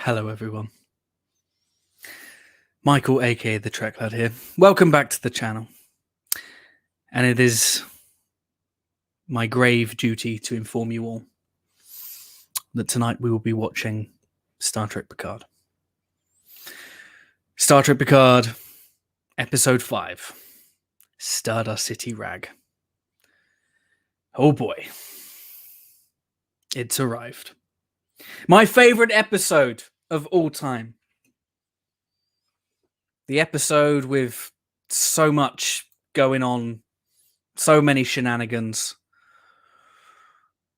Hello, everyone. Michael, aka the Trek Lad here. Welcome back to the channel. And it is my grave duty to inform you all that tonight we will be watching Star Trek Picard. Star Trek Picard, Episode 5, Stardust City Rag. Oh boy. It's arrived. My favorite episode of all time. The episode with so much going on, so many shenanigans.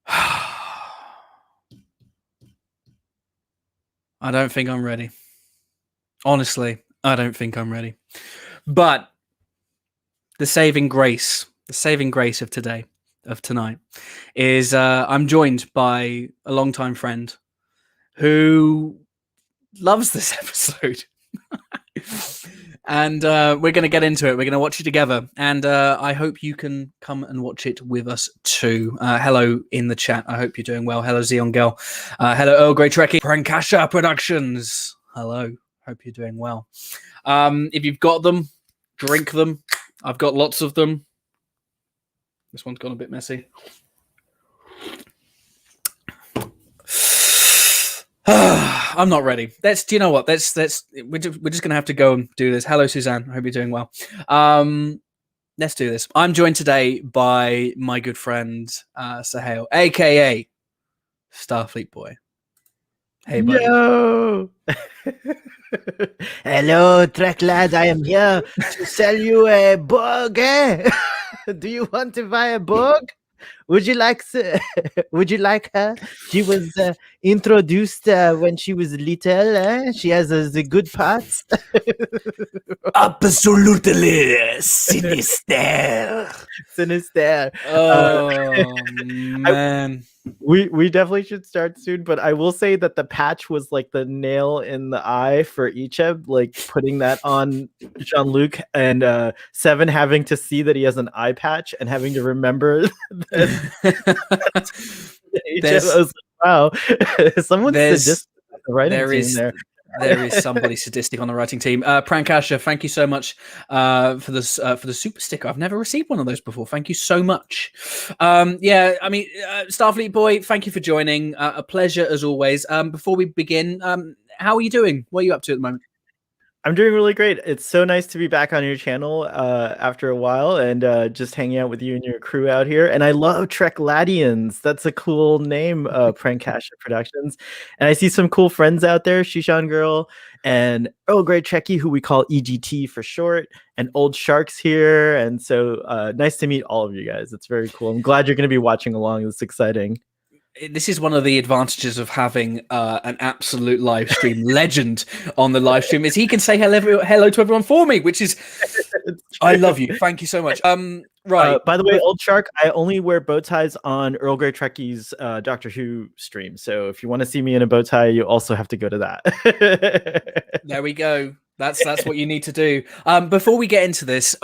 I don't think I'm ready. Honestly, I don't think I'm ready. But the saving grace of tonight, is I'm joined by a longtime friend who loves this episode. And we're going to get into it. We're going to watch it together. And I hope you can come and watch it with us too. Hello in the chat. I hope you're doing well. Hello, Xeon Girl. Hello, Earl Grey Trekkie. Prankasha Productions. Hello. Hope you're doing well. If you've got them, drink them. I've got lots of them. This one's gone a bit messy. I'm not ready. Do you know what? We're just gonna have to go and do this. Hello, Suzanne. I hope you're doing well. Let's do this. I'm joined today by my good friend Sahel, aka Starfleet Boy. Hey, buddy. Yo! Hello, Trek Lad. I am here to sell you a bug. Do you want to buy a bug? Would you like her? She was introduced when she was little. She has the good parts. Absolutely sinister. Sinister. Oh man. We definitely should start soon, but I will say that the patch was like the nail in the eye for Icheb, like putting that on Jean-Luc, and Seven having to see that he has an eye patch and having to remember that Icheb, I was like, wow, someone's sadistic at the writing team there. There is somebody sadistic on the writing team. Prankasha, thank you so much for the super sticker. I've never received one of those before. Thank you so much. Starfleet Boy, thank you for joining. A pleasure as always. Before we begin, how are you doing? What are you up to at the moment? I'm doing really great. It's so nice to be back on your channel after a while and just hanging out with you and your crew out here. And I love Trekladians. That's a cool name, Prankasha Productions. And I see some cool friends out there, Shishan Girl and Earl Grey Trekkie, who we call EGT for short, and Old Sharks here. And so nice to meet all of you guys. It's very cool. I'm glad you're going to be watching along. It's exciting. This is one of the advantages of having an absolute live stream legend on the live stream, is he can say hello to everyone for me, which is I love you. Thank you so much. Right. By the way, Old Shark, I only wear bow ties on Earl Grey Trekkie's Doctor Who stream. So if you want to see me in a bow tie, you also have to go to that. There we go. That's what you need to do. Before we get into this,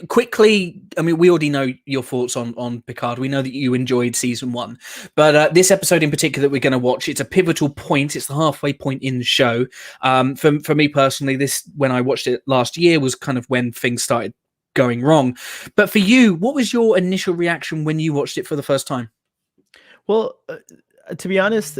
quickly, I mean, we already know your thoughts on Picard. We know that you enjoyed season 1, but this episode in particular that we're going to watch, it's a pivotal point. It's the halfway point in the show. For me personally, this, when I watched it last year, was kind of when things started going wrong. But for you, what was your initial reaction when you watched it for the first time? Well, to be honest,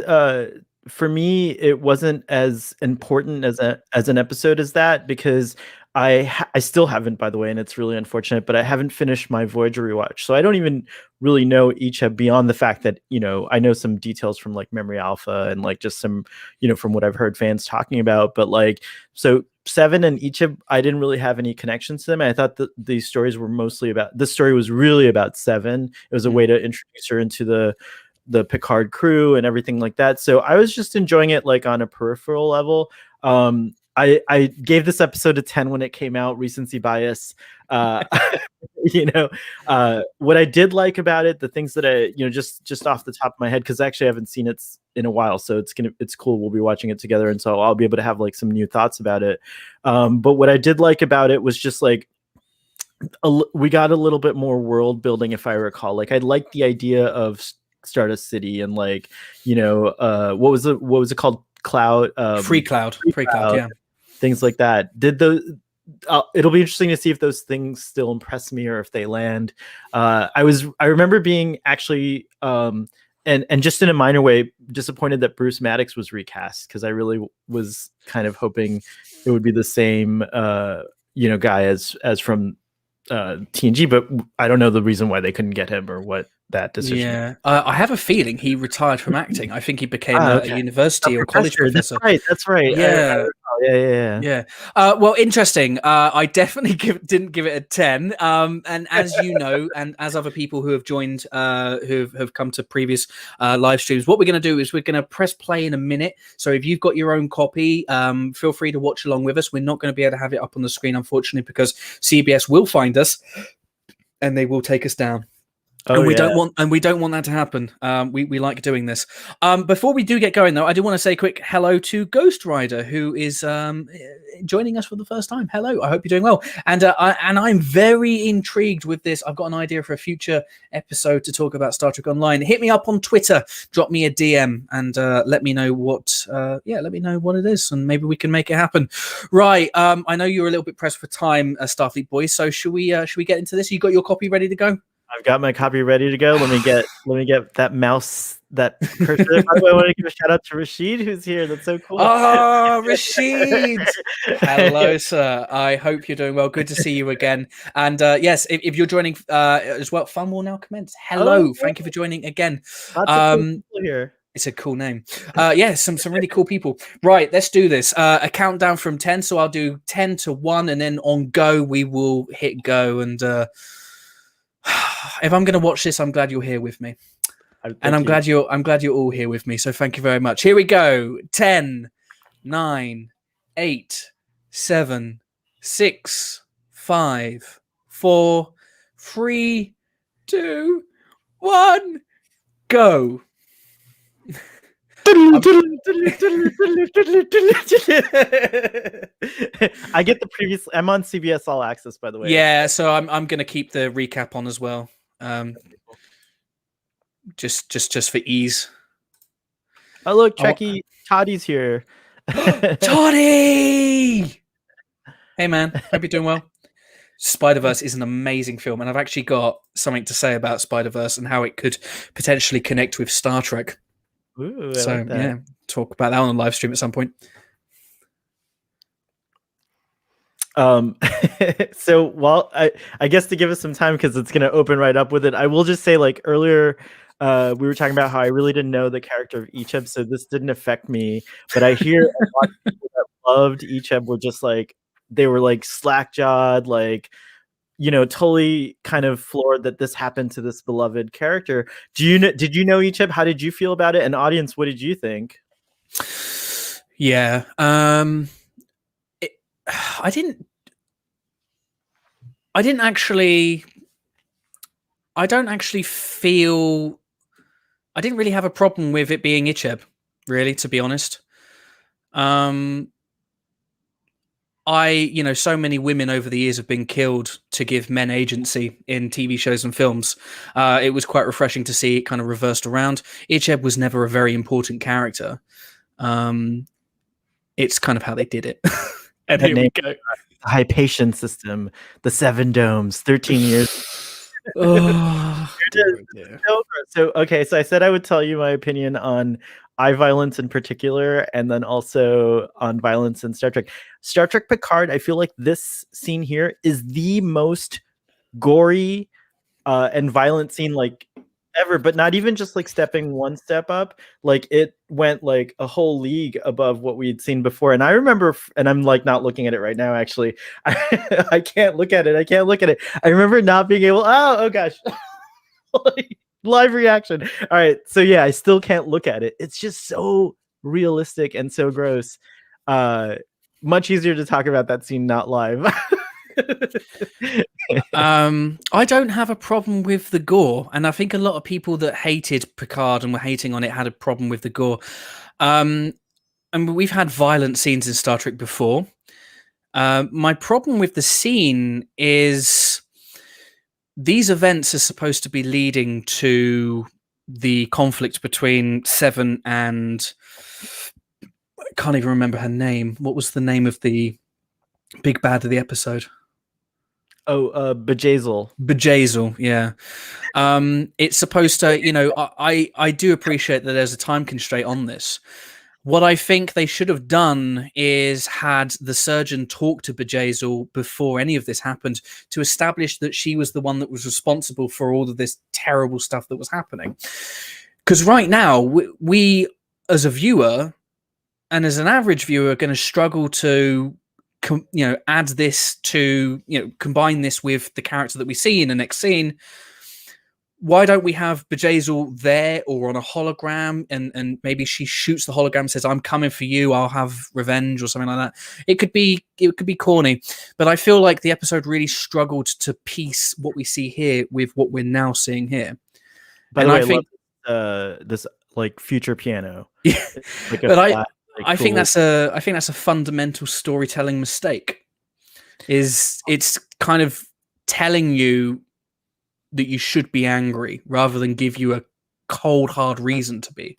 for me, it wasn't as important as an episode as that, because I still haven't, by the way, and it's really unfortunate, but I haven't finished my Voyager rewatch. So I don't even really know Icheb beyond the fact that, you know, I know some details from like Memory Alpha and like just some, you know, from what I've heard fans talking about. But like, so Seven and Icheb, I didn't really have any connections to them. I thought that these stories were mostly about, this story was really about Seven. It was a way to introduce her into the Picard crew and everything like that. So I was just enjoying it like on a peripheral level. I gave this episode a 10 when it came out, recency bias. You know, what I did like about it, the things that I, you know, just off the top of my head, because actually I haven't seen it in a while, so it's cool. We'll be watching it together, and so I'll be able to have like some new thoughts about it. But what I did like about it was just like, we got a little bit more world building, if I recall. Like I liked the idea of Stardust City and like, what was it called? Cloud, Free Cloud, yeah. Things like that. It'll be interesting to see if those things still impress me or if they land. I remember being actually, and just in a minor way, disappointed that Bruce Maddox was recast, because I really was kind of hoping it would be the same, guy as from TNG, but I don't know the reason why they couldn't get him or what that decision. Yeah, I have a feeling he retired from acting. I think he became a university or college professor. That's right. Yeah. Yeah. Well, interesting. I definitely didn't give it a 10. And as you know, and as other people who have joined, who have come to previous live streams, what we're going to do is we're going to press play in a minute. So if you've got your own copy, feel free to watch along with us. We're not going to be able to have it up on the screen, unfortunately, because CBS will find us and they will take us down. And we don't want that to happen. We like doing this. Before we do get going, though, I do want to say a quick hello to Ghost Rider, who is joining us for the first time. Hello, I hope you're doing well. And I'm very intrigued with this. I've got an idea for a future episode to talk about Star Trek Online. Hit me up on Twitter, drop me a DM, and let me know what it is, and maybe we can make it happen. Right. I know you're a little bit pressed for time, Starfleet boys. So should we get into this? You got your copy ready to go? I've got my copy ready to go. Let me get that mouse, that cursor. By the way, I want to give a shout out to Rashid, who's here. That's so cool. Oh, Rashid! Hello, sir. I hope you're doing well. Good to see you again. And yes, if you're joining as well, fun will now commence. Hello, thank you for joining again. Lots of people here. It's a cool name. Yeah, some really cool people. Right, let's do this. A countdown from 10. So I'll do 10 to 1, and then on go we will hit go. And if I'm going to watch this, I'm glad you're here with me, and I'm glad you're all here with me. So thank you very much. Here we go. 10, 9, 8, 7, 6, 5, 4, 3, 2, 1, go. I get the previous. I'm on CBS All Access, by the way. Yeah, so I'm going to keep the recap on as well, just for ease. Oh look, Trekkie Toddy's here. Toddy! Hey man, hope you're doing well. Spider-Verse is an amazing film, and I've actually got something to say about Spider-Verse and how it could potentially connect with Star Trek. Ooh, so like that. Yeah, talk about that on a live stream at some point. So while I guess to give us some time, because it's going to open right up with it, I will just say, like earlier, we were talking about how I really didn't know the character of Icheb, so this didn't affect me. But I hear a lot of people that loved Icheb were just like, they were like slack-jawed, like, totally kind of floored that this happened to this beloved character. Did you know Icheb? How did you feel about it? And audience, what did you think? Yeah, I don't actually feel. I didn't really have a problem with it being Icheb, really, to be honest. So many women over the years have been killed to give men agency in TV shows and films. It was quite refreshing to see it kind of reversed around. Icheb was never a very important character. It's kind of how they did it. And here we go. Hypation system, the 7 domes, 13 years. So I said I would tell you my opinion on violence in particular, and then also on violence in Star Trek. Star Trek Picard, I feel like this scene here is the most gory and violent scene like ever, but not even just like stepping one step up. Like it went like a whole league above what we'd seen before. And I remember, and I'm like not looking at it right now, actually. I can't look at it. I remember not being able, oh gosh. Live reaction. All right. So yeah, I still can't look at it. It's just so realistic and so gross. Much easier to talk about that scene not live. I don't have a problem with the gore, and I think a lot of people that hated Picard and were hating on it had a problem with the gore. And we've had violent scenes in Star Trek before. My problem with the scene is these events are supposed to be leading to the conflict between Seven and I can't even remember her name. What was the name of the big bad of the episode? Bejazel. Bejazel, yeah. It's supposed to, I do appreciate that there's a time constraint on this. What I think they should have done is had the surgeon talk to Bejazel before any of this happened to establish that she was the one that was responsible for all of this terrible stuff that was happening. Because right now, we as a viewer and as an average viewer are going to struggle to add this to, combine this with the character that we see in the next scene. Why don't we have Bejazel there or on a hologram, and maybe she shoots the hologram, says, "I'm coming for you, I'll have revenge," or something like that. It could be corny, but I feel like the episode really struggled to piece what we see here with what we're now seeing here. By the way, I think this like future piano. Yeah, like but I think that's a fundamental storytelling mistake. It's kind of telling you that you should be angry rather than give you a cold, hard reason to be.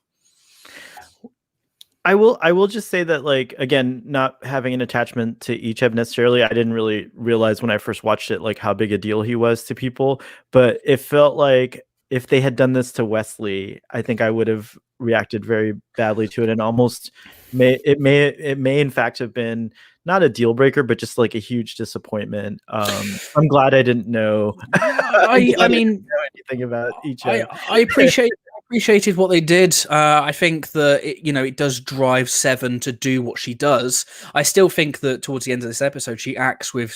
I will just say that, like, again, not having an attachment to Icheb necessarily, I didn't really realize when I first watched it, like, how big a deal he was to people. But it felt like if they had done this to Wesley, I think I would have reacted very badly to it, and almost may in fact have been not a deal breaker, but just like a huge disappointment. I'm glad I didn't know. I mean, know anything about Icheb. I appreciated what they did. I think that it does drive Seven to do what she does. I still think that towards the end of this episode, she acts with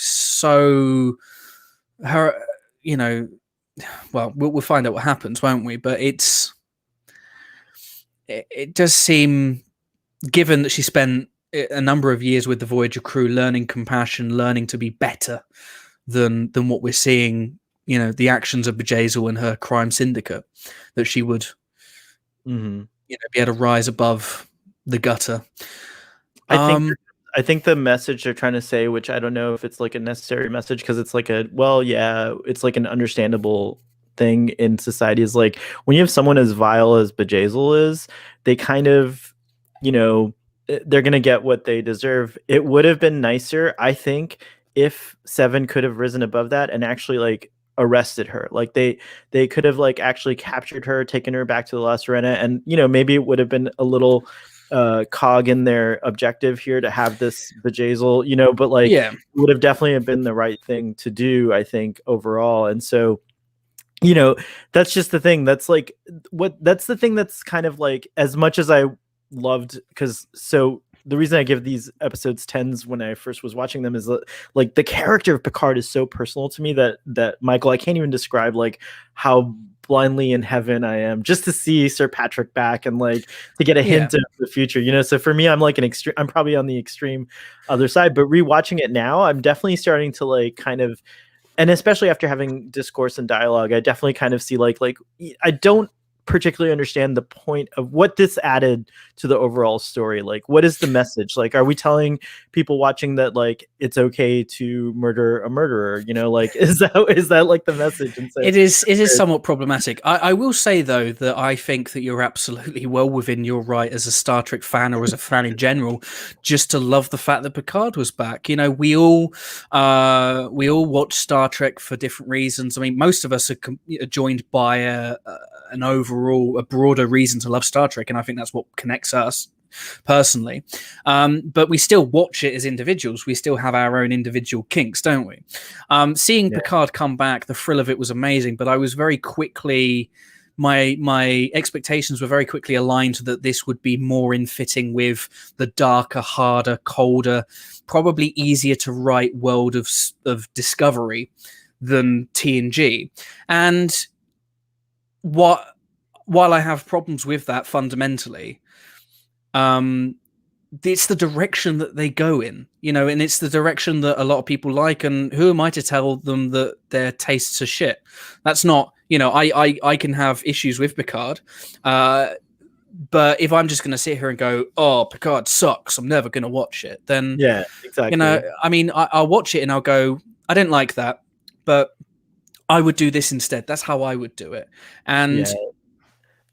well, we'll find out what happens, won't we? But it does seem, given that she spent a number of years with the Voyager crew, learning compassion, learning to be better than what we're seeing, the actions of Bejazel and her crime syndicate, that she would be able to rise above the gutter. I think the message they're trying to say, which I don't know if it's like a necessary message, because it's like it's like an understandable thing in society, is like when you have someone as vile as Bejazel is, they kind of, they're going to get what they deserve. It would have been nicer, I think, if Seven could have risen above that and actually like arrested her. Like they could have like actually captured her, taken her back to the La Serena, and maybe it would have been a little cog in their objective here to have this Bejazel, but like it would have definitely been the right thing to do, I think, overall. And so that's just the thing. That's the thing that's kind of like, as much as I loved, because the reason I give these episodes 10s when I first was watching them is that, like, the character of Picard is so personal to me that Michael, I can't even describe like how blindly in heaven I am just to see Sir Patrick back and like to get a hint of the future, so for me, I'm like I'm probably on the extreme other side, but rewatching it now, I'm definitely starting to like kind of, and especially after having discourse and dialogue, I definitely kind of see like I don't particularly understand the point of what this added to the overall story. Like, what is the message? Like, are we telling people watching that like it's okay to murder a murderer? Like, is that like the message? And so, it is somewhat problematic. I will say though that I think that you're absolutely well within your right as a Star Trek fan, or as a fan in general, just to love the fact that Picard was back. We all watch Star Trek for different reasons. I mean, most of us are joined by a broader reason to love Star Trek, and I think that's what connects us personally. But we still watch it as individuals. We still have our own individual kinks, don't we? Seeing Picard come back, the thrill of it was amazing, but I was very quickly, my expectations were very quickly aligned that this would be more in fitting with the darker, harder, colder, probably easier to write world of Discovery than TNG. And while I have problems with that fundamentally, it's the direction that they go in, and it's the direction that a lot of people like. And who am I to tell them that their tastes are shit? That's not, I can have issues with Picard, but if I'm just going to sit here and go, "Oh, Picard sucks, I'm never going to watch it," then exactly. I mean, I'll watch it and I'll go, "I didn't like that, but I would do this instead." That's how I would do it. And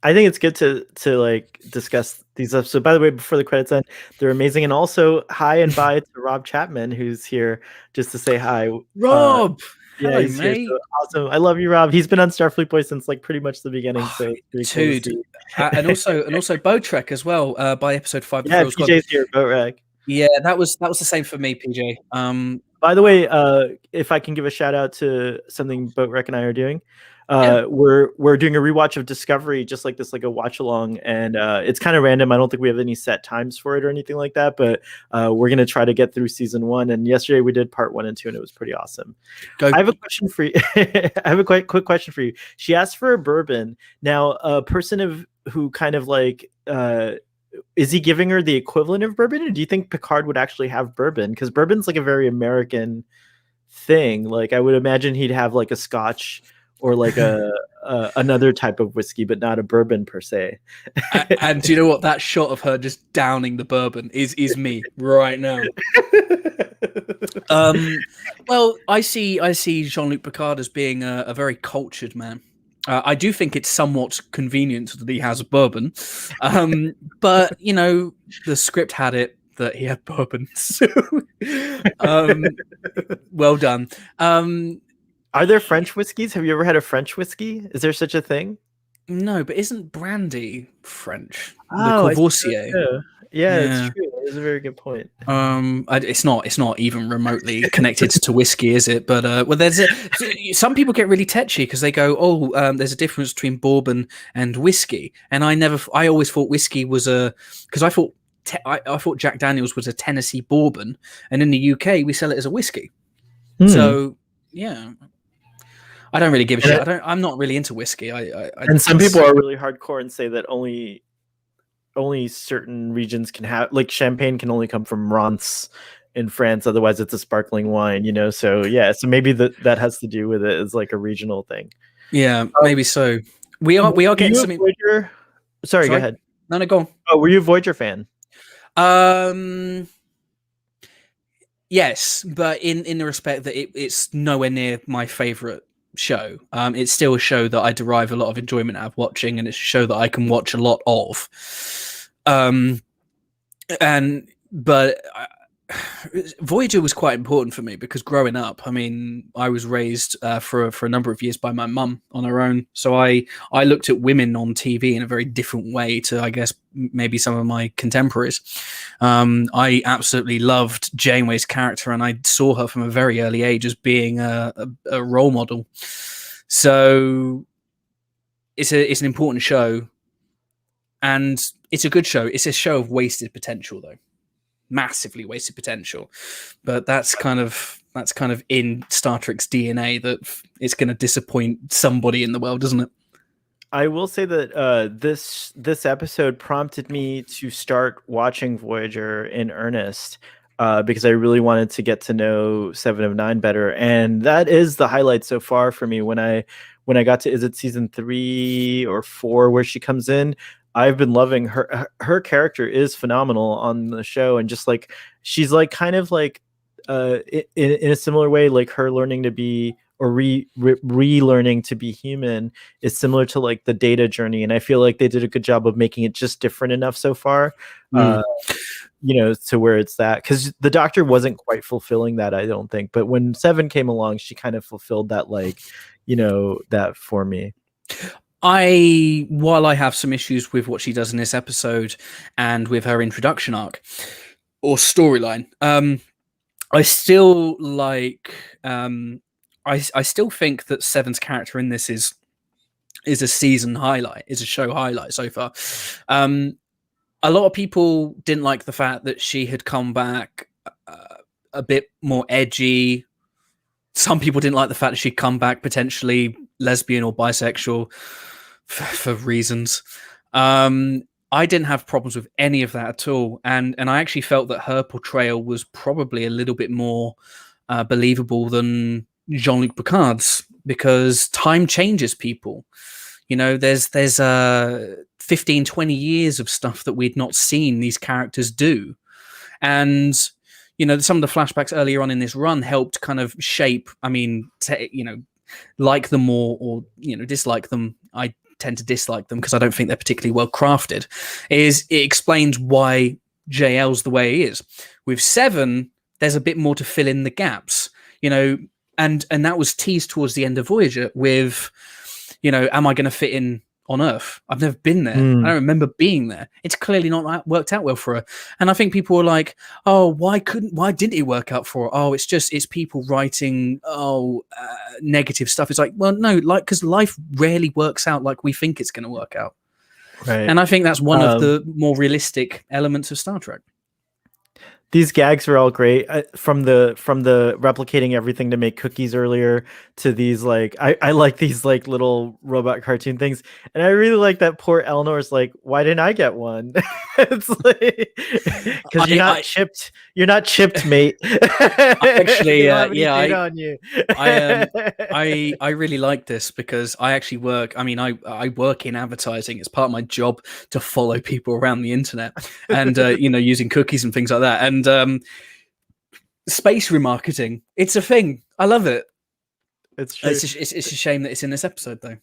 I think it's good to like discuss these episodes. So by the way, before the credits end, they're amazing. And also hi and bye to Rob Chapman, who's here just to say hi. Rob, Yeah, hello, he's here. mate. So awesome. I love you, Rob. He's been on Starfleet Boy since like pretty much the beginning. Oh, So it's pretty cool to dude, see. and also Bow Trek as well. By episode 5, the Yeah, Thrill Squad. PJ's here, boat rag. Yeah, that was the same for me, PJ. By the way, if I can give a shout out to something Boatrek and I are doing, Yeah. we're doing a rewatch of Discovery, just like this, like a watch along, and it's kind of random. I don't think we have any set times for it or anything like that, but we're gonna try to get through season 1. And yesterday we did part 1 and 2, and it was pretty awesome. Go. I have a question for you. I have a quick question for you. She asked for a bourbon. Now, a person who kind of like is he giving her the equivalent of bourbon, or do you think Picard would actually have bourbon? Because bourbon's like a very American thing. Like I would imagine he'd have like a Scotch or like a another type of whiskey, but not a bourbon per se. And do you know what? That shot of her just downing the bourbon is me right now. Well, I see Jean-Luc Picard as being a very cultured man. I do think it's somewhat convenient that he has a bourbon, but you know the script had it that he had bourbon. So, well done. Are there French whiskeys? Have you ever had a French whiskey? Is there such a thing? No, but isn't brandy French? Oh, Le Courvoisier. Yeah, it's true. It's a very good point. It's not even remotely connected to whiskey, is it? But well, some people get really tetchy because they go, oh, there's a difference between bourbon and whiskey, and I always thought whiskey was because I thought Jack Daniels was a Tennessee bourbon, and in the UK we sell it as a whiskey. So yeah, I don't really give a shit. I'm not really into whiskey. And some people are really hardcore and say that only certain regions can have, like champagne can only come from Reims in France, otherwise it's a sparkling wine, you know. So yeah, so maybe that has to do with it as like a regional thing. Yeah, maybe so. We are getting something. Sorry, go ahead. No, go on. Oh, were you a Voyager fan? Yes, but in the respect that it's nowhere near my favorite show. It's still a show that I derive a lot of enjoyment out of watching, and it's a show that I can watch a lot of. Voyager was quite important for me because growing up, I mean, I was raised for a number of years by my mum on her own. So I looked at women on TV in a very different way to, I guess, maybe some of my contemporaries. I absolutely loved Janeway's character, and I saw her from a very early age as being a role model. So it's an important show, and it's a good show. It's a show of wasted potential, though. Massively wasted potential, but that's kind of in Star Trek's DNA, that it's going to disappoint somebody in the world, doesn't it? I will say that this episode prompted me to start watching Voyager in earnest, because I really wanted to get to know Seven of Nine better, and that is the highlight so far for me. When I got to, is it season 3 or 4 where she comes in? I've been loving her. Her character is phenomenal on the show, and just like she's like kind of like in a similar way, like her learning to be, or relearning to be human is similar to like the Data journey, and I feel like they did a good job of making it just different enough so far, you know, to where it's that, because the Doctor wasn't quite fulfilling that, I don't think, but when Seven came along, she kind of fulfilled that, like, you know, that for me. While I have some issues with what she does in this episode and with her introduction arc or storyline, I still like. I still think that Seven's character in this is a season highlight, is a show highlight so far. A lot of people didn't like the fact that she had come back a bit more edgy. Some people didn't like the fact that she'd come back potentially lesbian or bisexual for reasons. I didn't have problems with any of that at all, and I actually felt that her portrayal was probably a little bit more believable than Jean-Luc Picard's, because time changes people. You know, there's 15, 20 years of stuff that we'd not seen these characters do, and you know, some of the flashbacks earlier on in this run helped kind of shape. I mean, you know, like them or you know, dislike them. I tend to dislike them because I don't think they're particularly well crafted, is it explains why JL's the way he is. With 7, there's a bit more to fill in the gaps, and that was teased towards the end of Voyager with, am I going to fit in on Earth? I've never been there. I don't remember being there. It's clearly not worked out well for her. And I think people were like, oh, why didn't it work out for her? Oh, it's people writing, negative stuff. It's like, well, no, because life rarely works out like we think it's going to work out. Right. And I think that's one of the more realistic elements of Star Trek. These gags are all great, from the replicating everything to make cookies earlier to these I like these little robot cartoon things, and I really like that poor Eleanor's like, why didn't I get one? It's like, because you're not chipped, mate. Actually, on you. I really like this because I actually work. I mean, I work in advertising. It's part of my job to follow people around the internet, and using cookies and things like that. And space remarketing, it's a thing. I love it. It's true. It's a shame that it's in this episode, though.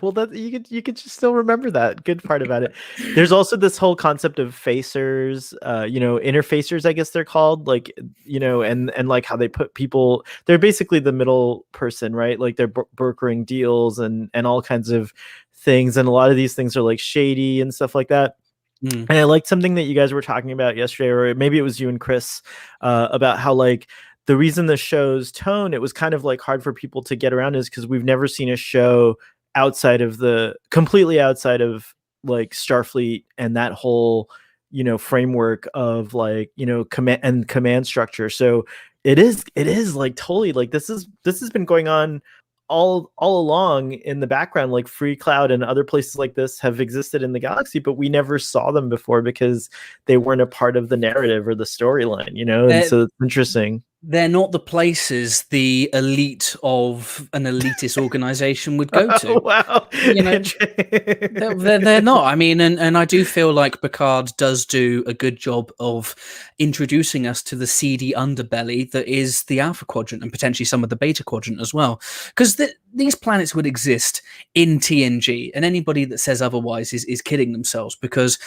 Well, that you could just still remember that good part about it. There's also this whole concept of facers, interfacers, I guess they're called, and like how they put people. They're basically the middle person, right? Like they're brokering deals and all kinds of things, and a lot of these things are like shady and stuff like that. And I liked something that you guys were talking about yesterday, or maybe it was you and Chris, about how the reason the show's tone, it was kind of hard for people to get around, is because we've never seen a show completely outside of Starfleet and that whole framework of command structure. So it is totally this has been going on all along in the background. Free Cloud and other places like this have existed in the galaxy, but we never saw them before because they weren't a part of the narrative or the storyline, and so it's interesting. They're not the places the elite of an elitist organization would go to. Oh, wow. They're not. I mean, and I do feel like Picard does do a good job of introducing us to the seedy underbelly that is the Alpha Quadrant and potentially some of the Beta Quadrant as well. Because these planets would exist in TNG, and anybody that says otherwise is kidding themselves, because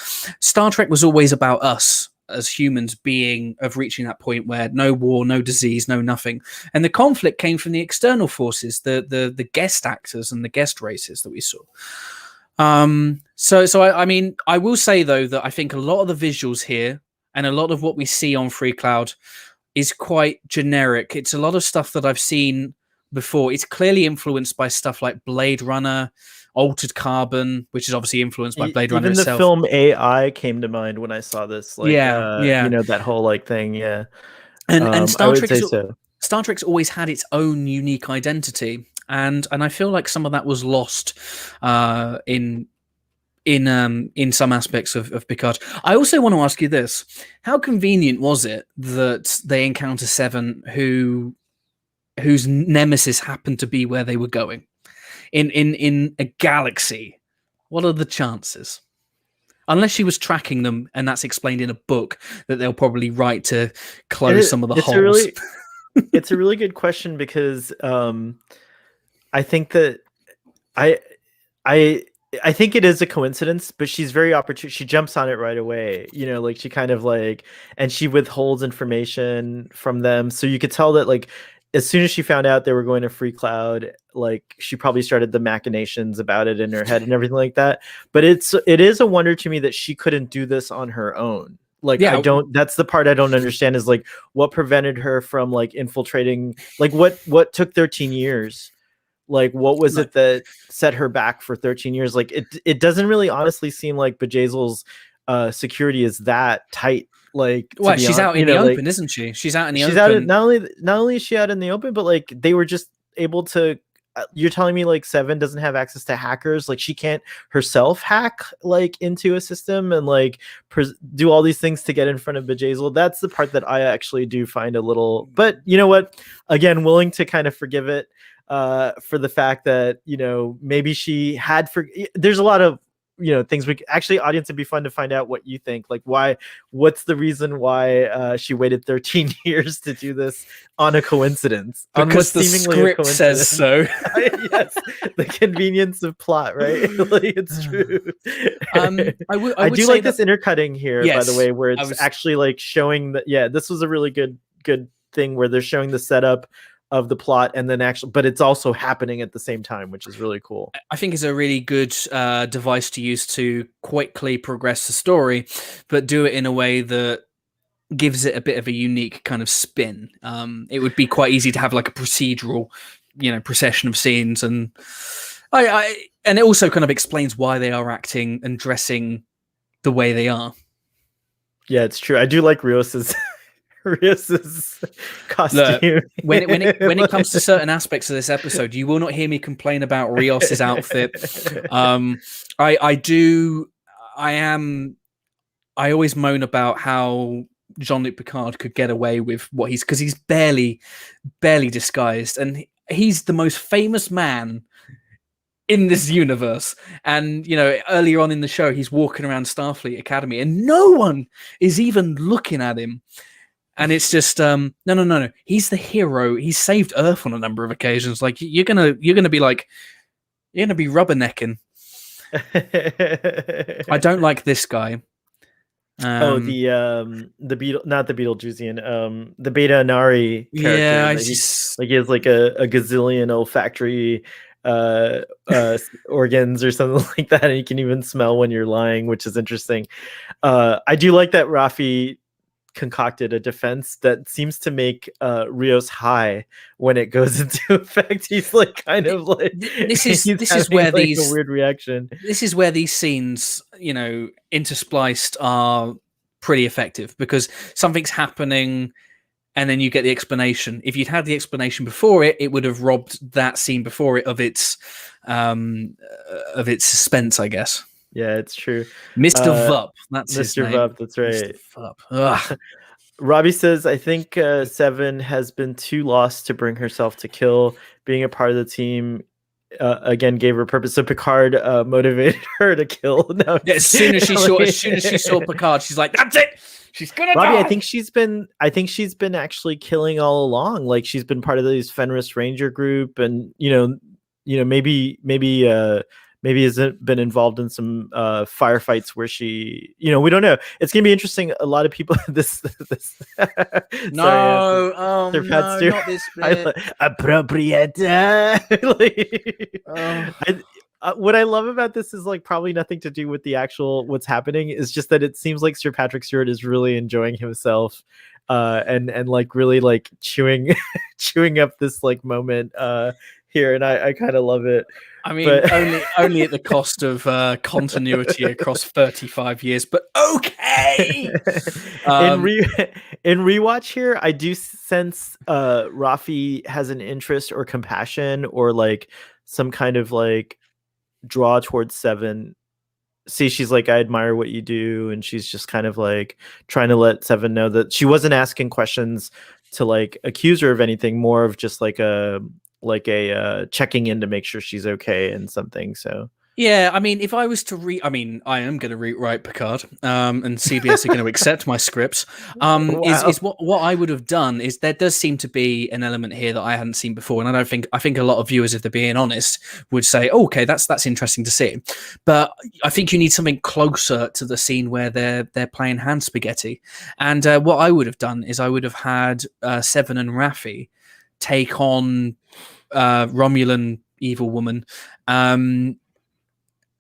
Star Trek was always about us as humans reaching that point where no war, no disease, no nothing. And the conflict came from the external forces, the guest actors and the guest races that we saw. So I mean, I will say though that I think a lot of the visuals here and a lot of what we see on Free Cloud is quite generic. It's a lot of stuff that I've seen before. It's clearly influenced by stuff like Blade Runner, Altered Carbon, which is obviously influenced by Blade Runner itself. Even the film AI came to mind when I saw this. That whole thing. Yeah. And Star Star Trek's always had its own unique identity, and I feel like some of that was lost in some aspects of Picard. I also want to ask you this: how convenient was it that they encounter 7 whose nemesis happened to be where they were going? In a galaxy, what are the chances? Unless she was tracking them, and that's explained in a book that they'll probably write to close some of the holes. It's a really good question, because I think that I think it is a coincidence, but she's very opportune. She jumps on it right away, she kind of and she withholds information from them. So you could tell that as soon as she found out they were going to Free Cloud, she probably started the machinations about it in her head and everything like that. But it is a wonder to me that she couldn't do this on her own. That's the part I don't understand, is what prevented her from infiltrating, what took 13 years? What was it that set her back for 13 years? It doesn't really honestly seem like Bjayzel's security is that tight. She's out in the open, isn't she? She's out in the open. Not only is she out in the open, but they were just able to. You're telling me 7 doesn't have access to hackers? She can't herself hack into a system and do all these things to get in front of Bjayzel. That's the part that I actually do find a little. But you know what? Again, willing to kind of forgive it for the fact that maybe she had. There's a lot of things we actually, audience, it'd be fun to find out what you think. Like, what's the reason why she waited 13 years to do this on a coincidence? Because the script says so. Yes, the convenience of plot, right? Like, it's true. I do like this intercutting here, by the way, where it's actually like showing that. Yeah, this was a really good thing where they're showing the setup of the plot and then but it's also happening at the same time, which is really cool. I think it's a really good device to use to quickly progress the story, but do it in a way that gives it a bit of a unique kind of spin. It would be quite easy to have like a procedural, procession of scenes, and and it also kind of explains why they are acting and dressing the way they are. Yeah, it's true. I do like Rios's costume. Look, when it comes to certain aspects of this episode, you will not hear me complain about Rios's outfit. I always moan about how Jean-Luc Picard could get away with what because he's barely disguised, and he's the most famous man in this universe. And earlier on in the show, he's walking around Starfleet Academy, and no one is even looking at him. And it's just no. He's the hero. He's saved Earth on a number of occasions. Like you're gonna be rubbernecking. I don't like this guy. The Beetle, not the Beetlejuicean, the Beta Anari character. Yeah, he has like a gazillion olfactory organs or something like that, and you can even smell when you're lying, which is interesting. I do like that Raffi concocted a defense that seems to make Rios high when it goes into effect. He's like kind of like this is where like a weird reaction. This is where these scenes, interspliced, are pretty effective, because something's happening and then you get the explanation. If you'd had the explanation before it would have robbed that scene before it of its suspense, I guess. Yeah, it's true. Mr. Vup. That's Mr. Vup, that's right. Mr. Vup. Robbie says, I think Seven has been too lost to bring herself to kill. Being a part of the team again gave her purpose. So Picard motivated her to kill. No, yeah, as soon as she saw Picard, she's like, that's it. She's gonna Robbie, die. I think she's been actually killing all along. Like, she's been part of these Fenris Ranger group, and maybe hasn't been involved in some firefights where she, we don't know. It's gonna be interesting. A lot of people this no, not this bit. Appropriate. What I love about this is like probably nothing to do with the actual what's happening. It's just that it seems like Sir Patrick Stewart is really enjoying himself, and like really like chewing up this like moment here, and I kind of love it. I mean, only at the cost of continuity across 35 years, but okay. In rewatch here, I do sense Raffi has an interest or compassion or like some kind of like draw towards Seven. See, she's like, I admire what you do, and she's just kind of like trying to let Seven know that she wasn't asking questions to like accuse her of anything, more of just like a checking in to make sure she's okay and something. So yeah, I mean, if I was to I am going to rewrite Picard, and CBS are going to accept my scripts. Wow. Is what I would have done is there does seem to be an element here that I hadn't seen before, and I think a lot of viewers, if they're being honest, would say, oh, okay, that's interesting to see. But I think you need something closer to the scene where they're playing hand spaghetti. And what I would have done is I would have had Seven and Raffi take on Romulan evil woman,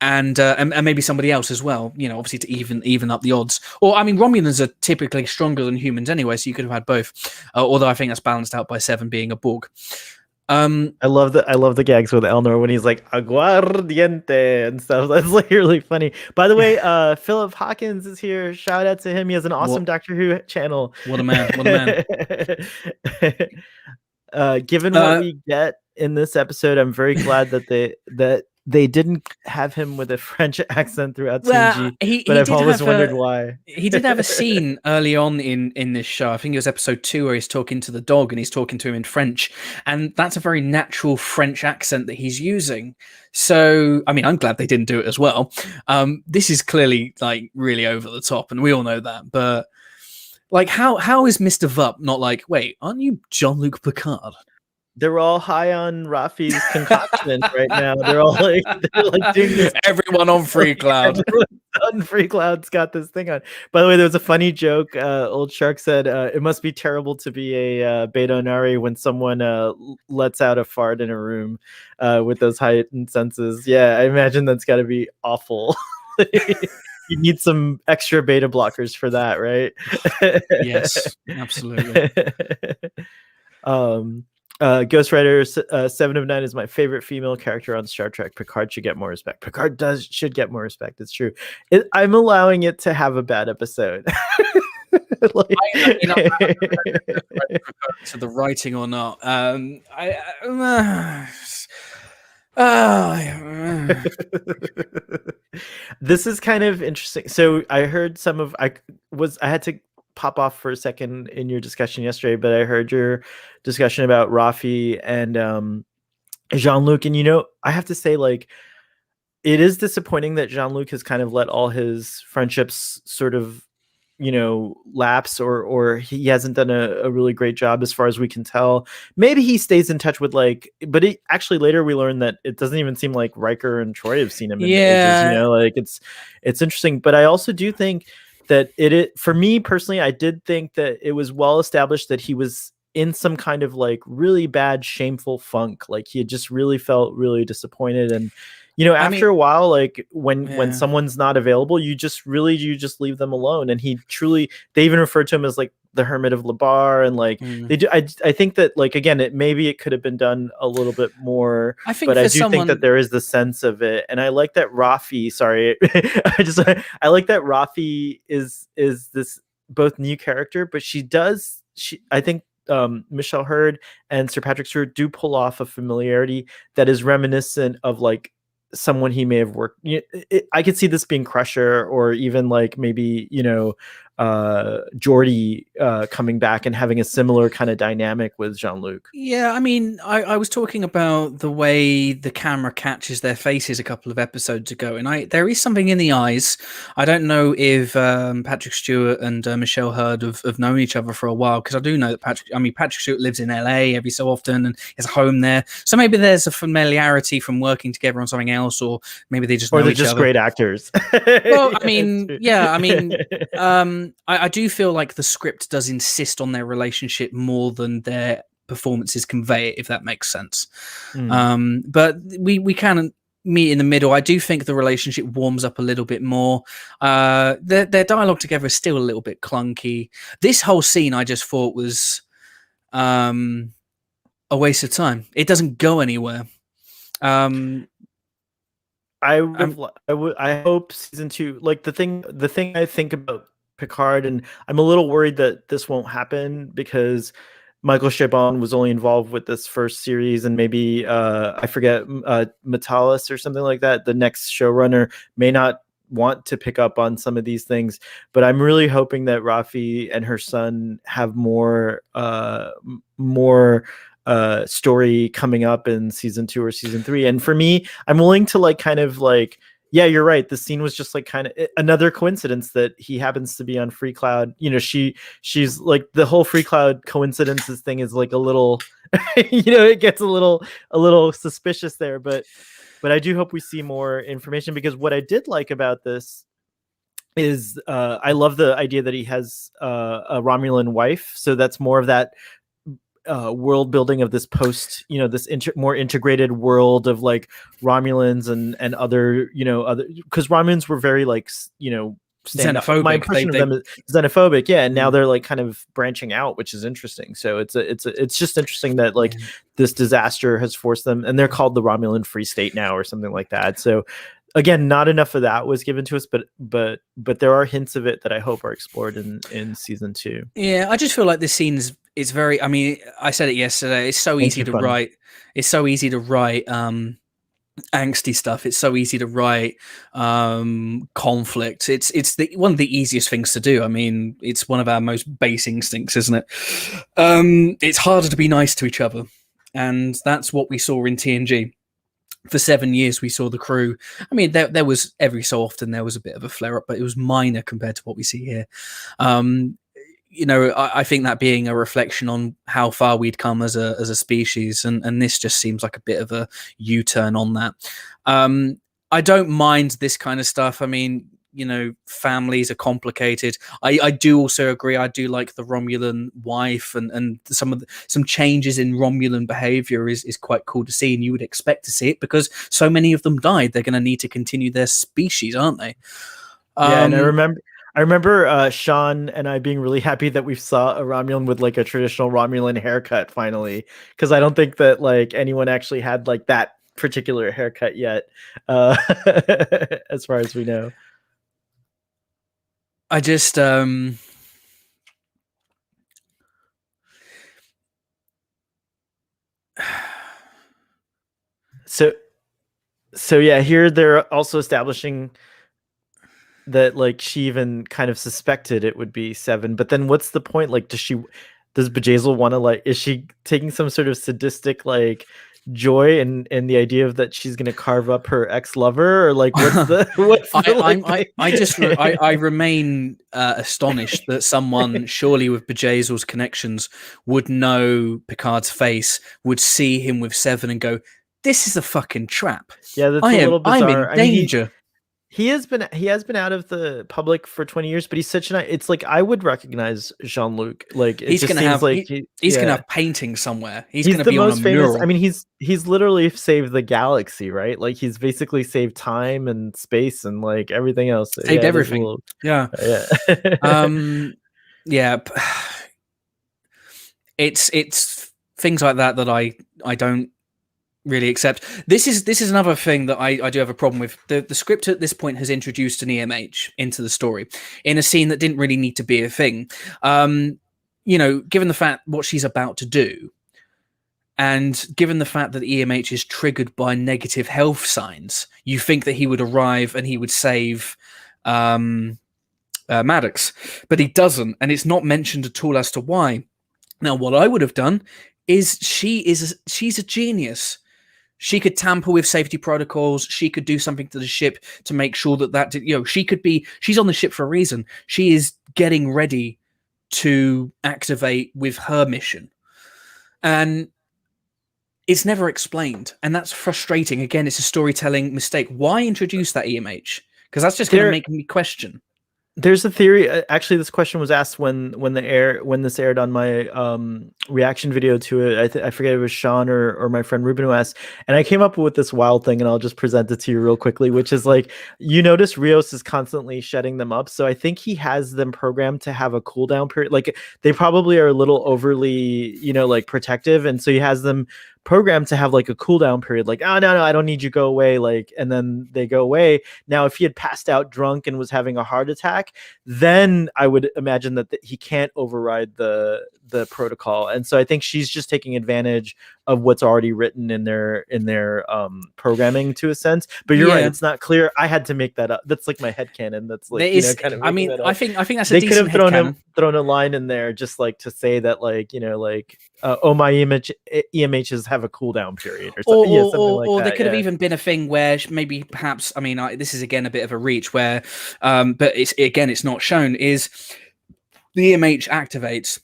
and maybe somebody else as well, obviously to even up the odds. Or I mean, Romulans are typically stronger than humans anyway, so you could have had both. Although I think that's balanced out by Seven being a Borg. I love the gags with Elnor when he's like aguardiente and stuff. That's like really funny. By the way, Philip Hawkins is here. Shout out to him. He has an awesome Doctor Who channel. What a man! What a man! Given what we get in this episode, I'm very glad that they didn't have him with a French accent throughout Well, TNG, he but he I've did always have wondered a why. he did have a scene early on in this show. I think it was episode 2 where he's talking to the dog and he's talking to him in French, and that's a very natural French accent that he's using. So, I mean, I'm glad they didn't do it as well. This is clearly like really over the top, and we all know that. But like, how is Mr. Vup not like, wait, aren't you Jean-Luc Picard? They're all high on Rafi's concoction right now. They're like doing this. Everyone on Free Cloud. On Free Cloud's got this thing on. By the way, there was a funny joke. Old Shark said, "It must be terrible to be a Beta Nari when someone lets out a fart in a room with those heightened senses." Yeah, I imagine that's got to be awful. You need some extra beta blockers for that, right? Yes, absolutely. Ghost Rider 7 of 9 is my favorite female character on Star Trek. Picard should get more respect. Picard should get more respect. It's true. I'm allowing it to have a bad episode. Like, to the writing or not. This is kind of interesting. So I heard I had to pop off for a second in your discussion yesterday, but I heard your discussion about Rafi and Jean-Luc, and I have to say, like, it is disappointing that Jean-Luc has kind of let all his friendships sort of lapse, or he hasn't done a really great job as far as we can tell. Maybe he stays in touch with but actually later we learned that it doesn't even seem like Riker and Troy have seen him in ages, like it's interesting. But I also do think that for me personally, I did think that it was well established that he was in some kind of like really bad, shameful funk. Like he had just really felt really disappointed. And, after a while, like when someone's not available, you just leave them alone. And they even refer to him as like the Hermit of Labar. And like they do. I think that, like, again, maybe it could have been done a little bit more, but I do think that there is the sense of it. And I like that Rafi, sorry, I like that Rafi is this both new character, but I think Michelle Hurd and Sir Patrick Stewart do pull off a familiarity that is reminiscent of like someone he may have worked. I could see this being Crusher, or even like maybe Geordi coming back and having a similar kind of dynamic with Jean-Luc. Yeah, I mean, I was talking about the way the camera catches their faces a couple of episodes ago, and there is something in the eyes. I don't know if Patrick Stewart and Michelle Hurd have known each other for a while, because I do know that Patrick Stewart lives in LA every so often and has a home there. So maybe there's a familiarity from working together on something else, or maybe they just know they're each just other. Great actors. Well, I mean, yeah, I mean, I do feel like the script does insist on their relationship more than their performances convey it, if that makes sense. But we can meet in the middle. I do think the relationship warms up a little bit more. Their dialogue together is still a little bit clunky. This whole scene I just thought was a waste of time. It doesn't go anywhere. I hope season 2, like the thing I think about Picard, and I'm a little worried that this won't happen because Michael Chabon was only involved with this first series, and maybe I forget, Metalis or something like that, the next showrunner, may not want to pick up on some of these things. But I'm really hoping that Rafi and her son have more story coming up in season 2 or season 3. And for me, I'm willing to like kind of like, yeah, you're right, the scene was just like kind of another coincidence that he happens to be on Free Cloud. She's like, the whole Free Cloud coincidences thing is like a little it gets a little suspicious there, but I do hope we see more information, because what I did like about this is I love the idea that he has a Romulan wife, so that's more of that world building of this post, this more integrated world of like Romulans and other, because Romulans were very like, xenophobic. My impression of them is xenophobic, yeah, and now they're like kind of branching out, which is interesting. So it's just interesting that like this disaster has forced them, and they're called the Romulan Free State now or something like that. So again, not enough of that was given to us, but there are hints of it that I hope are explored in season 2. Yeah, I just feel like this scene's very, I mean, I said it yesterday, it's so easy to write. It's so easy to write angsty stuff. It's so easy to write conflict. It's one of the easiest things to do. I mean, it's one of our most base instincts, isn't it? It's harder to be nice to each other, and that's what we saw in TNG. For 7 years, we saw the crew. I mean, there was every so often there was a bit of a flare up, but it was minor compared to what we see here. I think that being a reflection on how far we'd come as a species, and this just seems like a bit of a U-turn on that. I don't mind this kind of stuff. I mean, families are complicated. I do also agree. I do like the Romulan wife, and some changes in Romulan behavior is quite cool to see, and you would expect to see it because so many of them died. They're going to need to continue their species, aren't they? Yeah, and I remember Sean and I being really happy that we saw a Romulan with like a traditional Romulan haircut finally, because I don't think that like anyone actually had like that particular haircut yet, as far as we know. I just so yeah, here they're also establishing that like she even kind of suspected it would be Seven, but then what's the point? Like, does Bjayzl want to, like, is she taking some sort of sadistic like joy in the idea of that she's going to carve up her ex-lover, or like I remain astonished that someone surely with Bjayzl's connections would know Picard's face, would see him with Seven and go, this is a fucking trap. Yeah, that's a little bizarre. I'm in danger. He has been out of the public for 20 years, but he's such it's like I would recognize Jean-Luc. Like he's gonna have he's gonna have paintings somewhere. He's gonna be on a mural. I mean, he's literally saved the galaxy, right? Like he's basically saved time and space and like everything else. Saved everything. Yeah. Yeah. It's things like that I don't really accept. This is another thing that I do have a problem with. The script at this point has introduced an EMH into the story in a scene that didn't really need to be a thing. Given the fact what she's about to do, and given the fact that the EMH is triggered by negative health signs, you think that he would arrive and he would save Maddox, but he doesn't, and it's not mentioned at all as to why. Now, what I would have done is she's a genius. She could tamper with safety protocols. She could do something to the ship to make sure that she's on the ship for a reason. She is getting ready to activate with her mission. And it's never explained. And that's frustrating. Again, it's a storytelling mistake. Why introduce that EMH? Because that's just going to make me question. There's a theory. Actually, this question was asked when this aired on my reaction video to it. I forget it was Sean or my friend Ruben who asked, and I came up with this wild thing, and I'll just present it to you real quickly. Which is like, you notice Rios is constantly shutting them up, so I think he has them programmed to have a cooldown period. Like they probably are a little overly, like protective, and so he has them programmed to have like a cooldown period, like, oh no, I don't need you, go away, like, and then they go away. Now if he had passed out drunk and was having a heart attack, then I would imagine that he can't override the protocol. And so I think she's just taking advantage of what's already written in their programming to a sense. But you're right, it's not clear. I had to make that up. That's like my headcanon. That's like kind of. I mean, I think that's they could have thrown a line in there just like to say that, like, my EMHs have a cooldown period or something. Or there could have even been a thing where maybe perhaps, I mean, this is again a bit of a reach where, but it's not shown, is the EMH activates,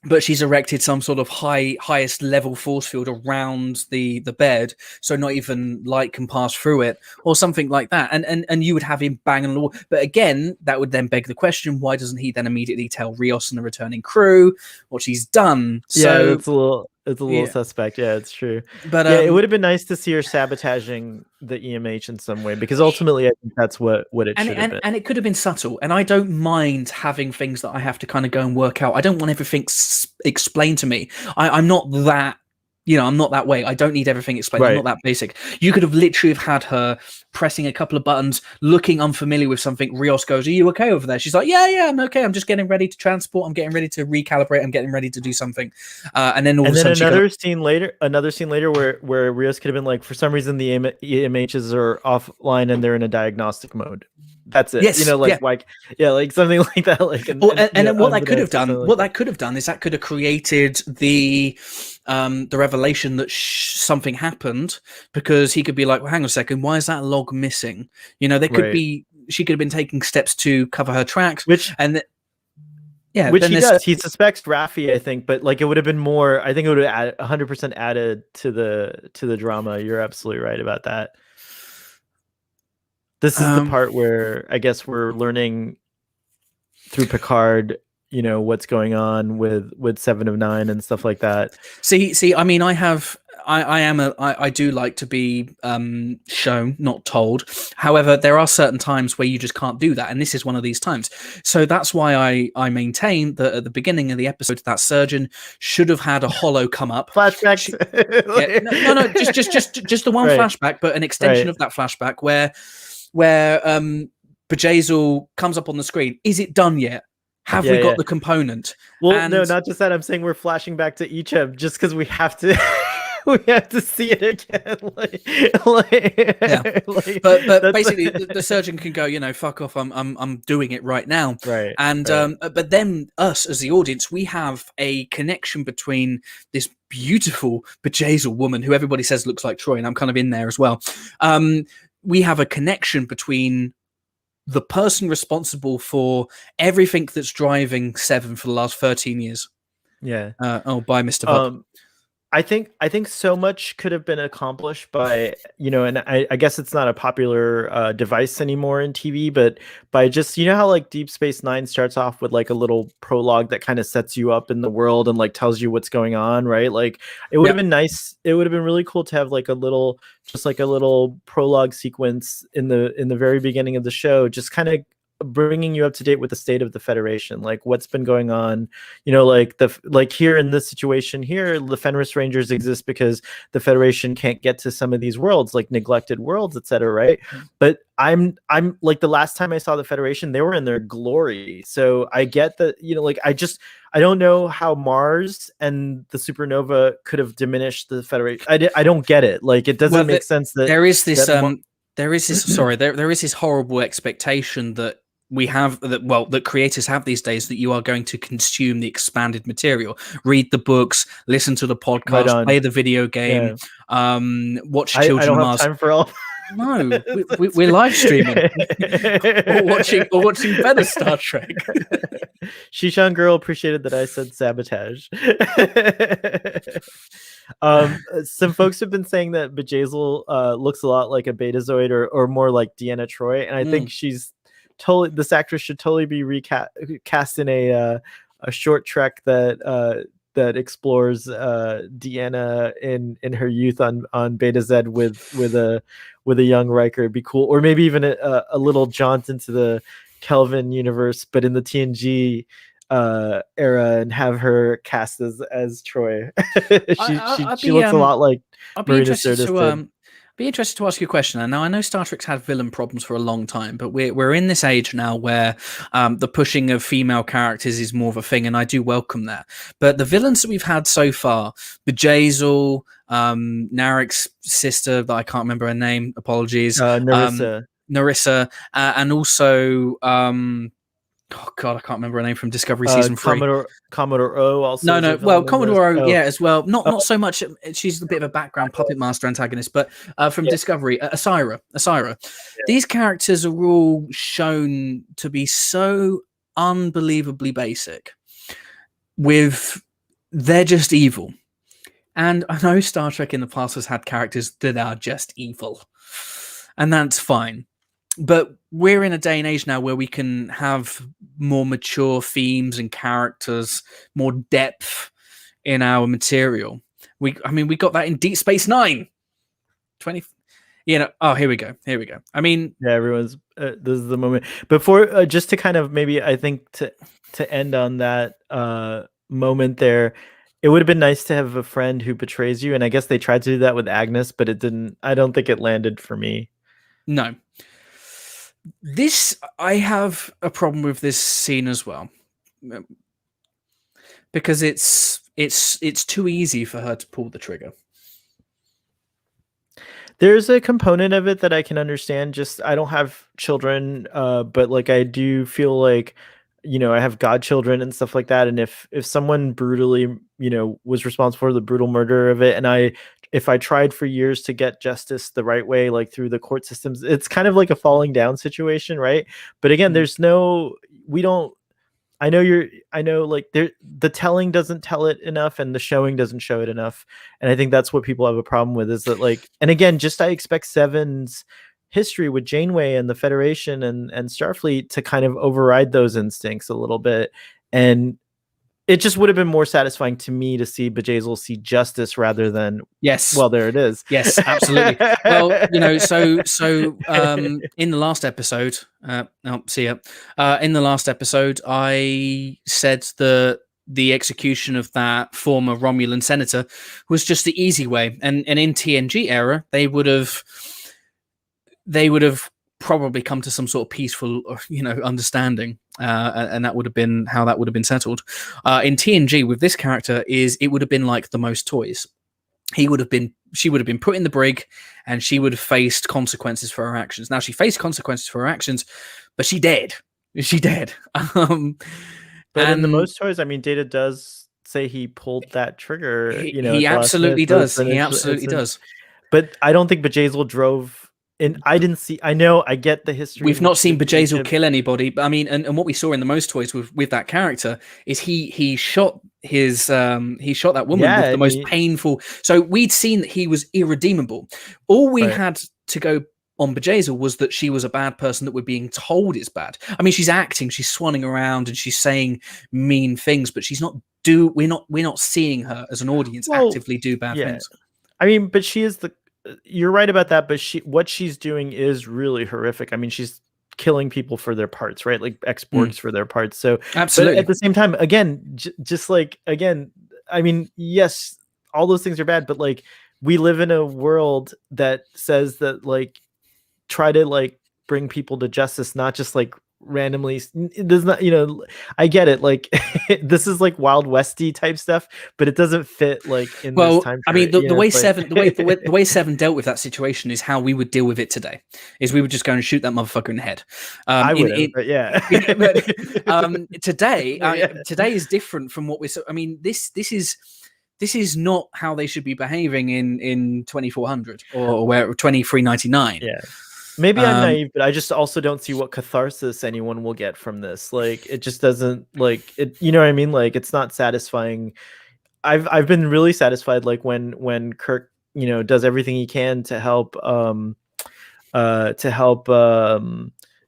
but she's erected some sort of highest level force field around the bed, so not even light can pass through it, or something like that. And you would have him bang on the wall. But again, that would then beg the question: why doesn't he then immediately tell Rios and the returning crew what she's done? So it's a little suspect. Yeah, it's true. But it would have been nice to see her sabotaging the EMH in some way, because ultimately I think that's what it should have been. And it could have been subtle. And I don't mind having things that I have to kind of go and work out. I don't want everything explained to me. I'm not that I'm not that way. I don't need everything explained. I'm not that basic. You could have literally have had her pressing a couple of buttons, looking unfamiliar with something. Rios goes, "Are you okay over there?" She's like, "Yeah, I'm okay. I'm just getting ready to transport. I'm getting ready to recalibrate. I'm getting ready to do something." And then all of a sudden, another scene later where Rios could have been like, for some reason the EMHs are offline and they're in a diagnostic mode. That's it. Yes, like something like that. Like, and what that could have done, is that could have created the revelation that something happened, because he could be like, well, hang on a second, why is that log missing? There could be, she could have been taking steps to cover her tracks, which he does. He suspects Raffi, I think, but like it would have been more. I think it would have 100% added to the drama. You're absolutely right about that. This is the part where I guess we're learning through Picard, what's going on with 7 of 9 and stuff like that. See, I mean, I do like to be shown, not told. However, there are certain times where you just can't do that, and this is one of these times. So that's why I maintain that at the beginning of the episode, that surgeon should have had a holo come up. Flashbacks. No, just the one flashback, but an extension of that flashback where Bjayzl comes up on the screen. Is it done yet? Have we got the component? Well, no, not just that. I'm saying we're flashing back to Icheb just because we have to. We have to see it again. But basically, the surgeon can go, fuck off. I'm doing it right now. Right. And but then us as the audience, we have a connection between this beautiful Bjayzl woman, who everybody says looks like Troy, and I'm kind of in there as well. We have a connection between the person responsible for everything that's driving Seven for the last 13 years. Yeah. By Mr. Bud. I think so much could have been accomplished by, and I guess it's not a popular device anymore in TV, but by just, how like Deep Space Nine starts off with like a little prologue that kind of sets you up in the world and like tells you what's going on, right? Like it would have been nice. It would have been really cool to have like a little prologue sequence in the very beginning of the show, just kind of bringing you up to date with the state of the Federation, like what's been going on, like here in this situation here, the Fenris Rangers exist because the Federation can't get to some of these worlds, like neglected worlds, etc. Right? But I'm like, the last time I saw the Federation, they were in their glory. So I get that, I don't know how Mars and the supernova could have diminished the Federation. I don't get it. Like, it doesn't make sense that there is this there is this horrible expectation that we have, that creators have these days, that you are going to consume the expanded material, read the books, listen to the podcast, play the video game, watch Children I don't of Mars. Have time for all. No, we're live streaming or watching better Star Trek. Shishan Girl appreciated that I said sabotage. Some folks have been saying that Bjayzl looks a lot like a Betazoid or more like Deanna Troi, and I think this actress should totally be recast in a short trek that explores Deanna in her youth on Beta Z with a young Riker. It'd be cool, or maybe even a little jaunt into the Kelvin universe, but in the TNG era, and have her cast as Troy. she looks a lot like Marina Sirtis. Be interested to ask you a question. Now, I know Star Trek's had villain problems for a long time, but we're in this age now where the pushing of female characters is more of a thing, and I do welcome that. But the villains that we've had so far, Bjayzl, Narek's sister, that I can't remember her name, apologies. Narissa, and also oh god, I can't remember her name from Discovery season 3. Commodore O also. No. Well, Commodore O, as well. Not so much. She's a bit of a background puppet master antagonist, but from Discovery, Asira. Yeah. These characters are all shown to be so unbelievably basic. They're just evil, and I know Star Trek in the past has had characters that are just evil, and that's fine. But we're in a day and age now where we can have more mature themes and characters, more depth in our material. We got that in Deep Space Nine. Oh, here we go. I mean, yeah, everyone's. This is the moment. Before, just to kind of maybe, I think to end on that moment there. It would have been nice to have a friend who betrays you, and I guess they tried to do that with Agnes, but it didn't. I don't think it landed for me. No. I have a problem with this scene as well, because it's too easy for her to pull the trigger. There's a component of it that I can understand. Just I don't have children, but like I do feel like, I have godchildren and stuff like that. And if someone brutally, was responsible for the brutal murder of it, and if I tried for years to get justice the right way, like through the court systems, it's kind of like a falling down situation, right? But again, we don't. I know like the telling doesn't tell it enough and the showing doesn't show it enough. And I think that's what people have a problem with, is that like, and again, just I expect Seven's history with Janeway and the Federation and Starfleet to kind of override those instincts a little bit. And it just would have been more satisfying to me to see Bjayzl see justice rather than, Yes. well, there it is. Yes, absolutely. Well, so in the last episode, see ya. In the last episode, I said that the execution of that former Romulan senator was just the easy way, and in TNG era, they would have probably come to some sort of peaceful, understanding, and that would have been how that would have been settled. In TNG, with this character, it would have been like the most toys. She would have been put in the brig, and she would have faced consequences for her actions. Now she faced consequences for her actions, but she dead. She dead. But in the most toys, I mean, Data does say he pulled that trigger. He absolutely does. He absolutely does. But I don't think Bjayzl drove. And I didn't see. I know. I get the history. We've not seen Bjayzl kill anybody, but I mean, and what we saw in the most toys with that character is he shot that woman with the most painful. So we'd seen that he was irredeemable. All we had to go on Bjayzl was that she was a bad person that we're being told is bad. I mean, she's acting, she's swanning around, and she's saying mean things, but she's not. We're not seeing her as an audience actively do bad things. I mean, but she is the. You're right about that, but what she's doing is really horrific. I mean, she's killing people for their parts, right? Like exports for their parts. So absolutely. But at the same time, again, I mean, yes, all those things are bad, but like we live in a world that says that like try to like bring people to justice, not just like randomly. There's not, I get it, like this is like Wild Westy type stuff, but it doesn't fit like in this time period. I mean, the way way Seven dealt with that situation is how we would deal with it today. Is we would just go and shoot that motherfucker in the head. I would, but yeah. Today is different from what we saw. I mean, this is not how they should be behaving in 2400 or where 2399. Yeah. Maybe I'm naive, but I just also don't see what catharsis anyone will get from this. Like, it just doesn't, like, it. You know what I mean? Like, it's not satisfying. I've been really satisfied, like when Kirk, does everything he can to help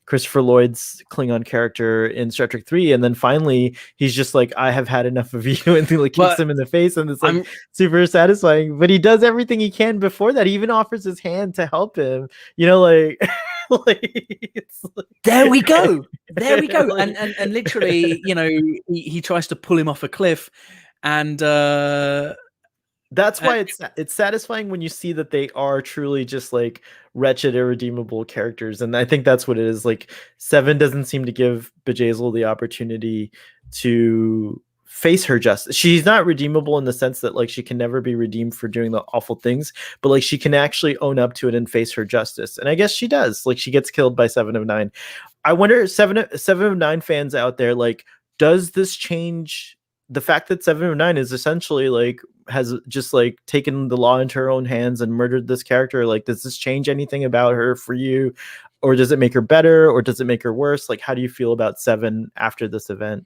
Christopher Lloyd's Klingon character in Star Trek 3, and then finally he's just like, I have had enough of you, and he like kicks him in the face, and it's like super satisfying. But he does everything he can before that. He even offers his hand to help him. It's like there we go, and literally, he tries to pull him off a cliff, and that's why it's satisfying when you see that they are truly just like wretched, irredeemable characters. And I think that's what it is. Like, Seven doesn't seem to give Bjayzl the opportunity to face her justice. She's not redeemable in the sense that like she can never be redeemed for doing the awful things, but like she can actually own up to it and face her justice. And I guess she does. Like, she gets killed by 7 of 9. I wonder, 7 of 9 fans out there, like, does this change the fact that 7 of 9 is essentially like has just like taken the law into her own hands and murdered this character? Like, does this change anything about her for you, or does it make her better, or does it make her worse? Like, how do you feel about 7 after this event?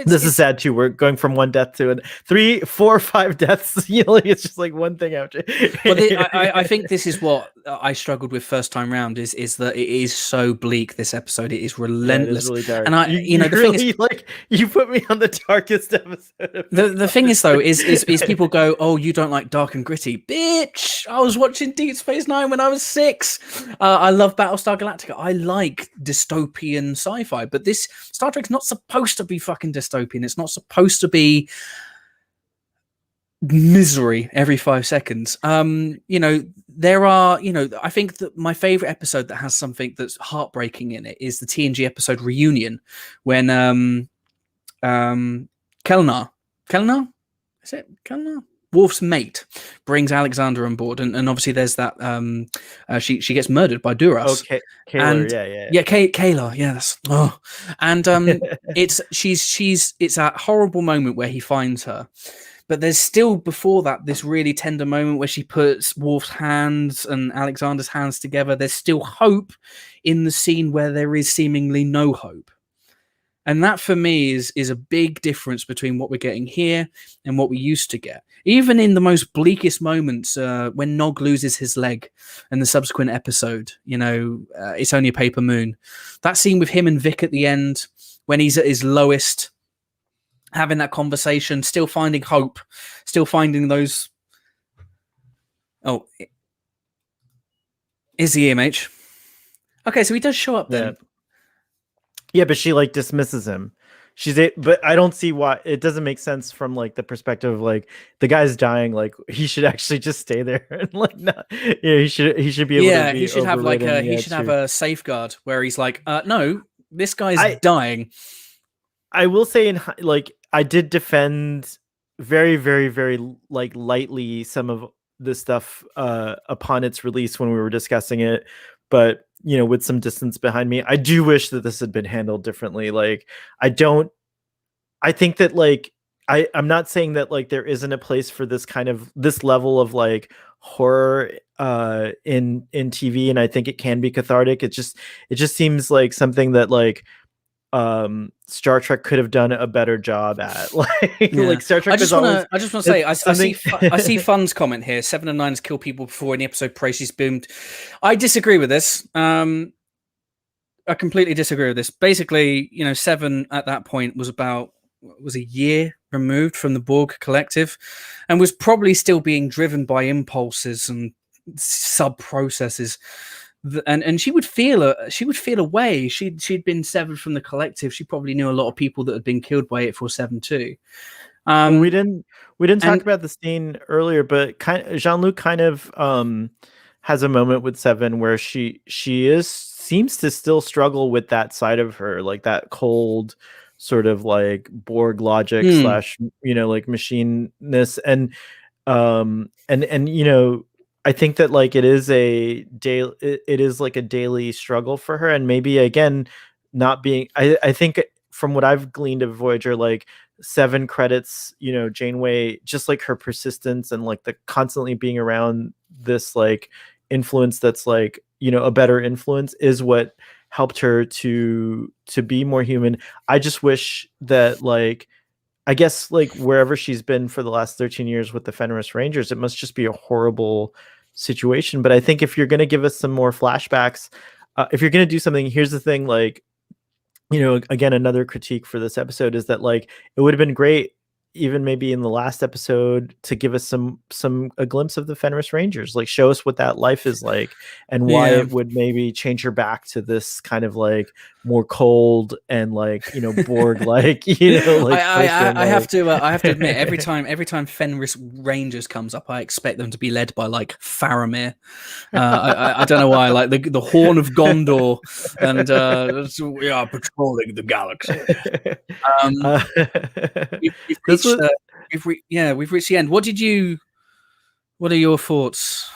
This is sad too. We're going from 1 death to 3, 4, 5 deaths. It's just like one thing after. Well, I think this is what I struggled with first time round. Is that it is so bleak. This episode, it is relentless. Yeah, it is really dark. And the really, thing is, like, you put me on the darkest episode. The thing is though, is people go, oh, you don't like dark and gritty, bitch. I was watching Deep Space Nine when I was 6. I love Battlestar Galactica. I like dystopian sci-fi, but this Star Trek's not supposed to be fucking dystopian. It's not supposed to be misery every 5 seconds. There are, I think that my favorite episode that has something that's heartbreaking in it is the TNG episode Reunion, when Kelnar, is it Kelnar? Worf's mate brings Alexander on board, and obviously there's that she gets murdered by Duras. Okay, and Kayla, and it's that horrible moment where he finds her, but there's still before that this really tender moment where she puts Worf's hands and Alexander's hands together. There's still hope in the scene where there is seemingly no hope. And that for me is a big difference between what we're getting here and what we used to get. Even in the most bleakest moments, when Nog loses his leg and the subsequent episode, It's Only a Paper Moon. That scene with him and Vic at the end, when he's at his lowest, having that conversation, still finding hope, still finding those... Oh, is the EMH. Okay, so he does show up then. Yeah, but she dismisses him. But I don't see why. It doesn't make sense from the perspective of the guy's dying. He should actually just stay there and not. Yeah, he should be able to be he should have have a safeguard where he's no, this guy's dying. I will say I did defend very, very, very lightly some of this stuff upon its release when we were discussing it, but with some distance behind me, I do wish that this had been handled differently. I think that I'm not saying that there isn't a place for this level of horror in TV, and I think it can be cathartic. It just seems like something that Star Trek could have done a better job at. Star Trek. I just want to say, I see Fun's comment here. 7 and 9 has killed people before in the episode Precis boomed. I disagree with this. I completely disagree with this. Basically, 7 at that point was a year removed from the Borg collective, and was probably still being driven by impulses and sub processes. And she would feel a way. She'd been severed from the collective. She probably knew a lot of people that had been killed by 847 too. We didn't talk about the scene earlier, but Jean-Luc kind of has a moment with 7 where she seems to still struggle with that side of her, that cold sort of Borg logic slash machineness, and I think that it is a daily struggle for her, and maybe again not being. I think from what I've gleaned of Voyager, 7 credits Janeway, just her persistence and the constantly being around this influence that's a better influence is what helped her to be more human. I just wish that I guess wherever she's been for the last 13 years with the Fenris Rangers, it must just be a horrible situation. But I think if you're going to give us some more flashbacks, if you're going to do something, here's the thing, again, another critique for this episode is that it would have been great, even maybe in the last episode, to give us a glimpse of the Fenris Rangers, show us what that life is like and why it would maybe change her back to this kind of more cold and Borg I have to admit, every time Fenris Rangers comes up, I expect them to be led by Faramir. I don't know why, the Horn of Gondor, and we are patrolling the galaxy. We've reached the end. What are your thoughts?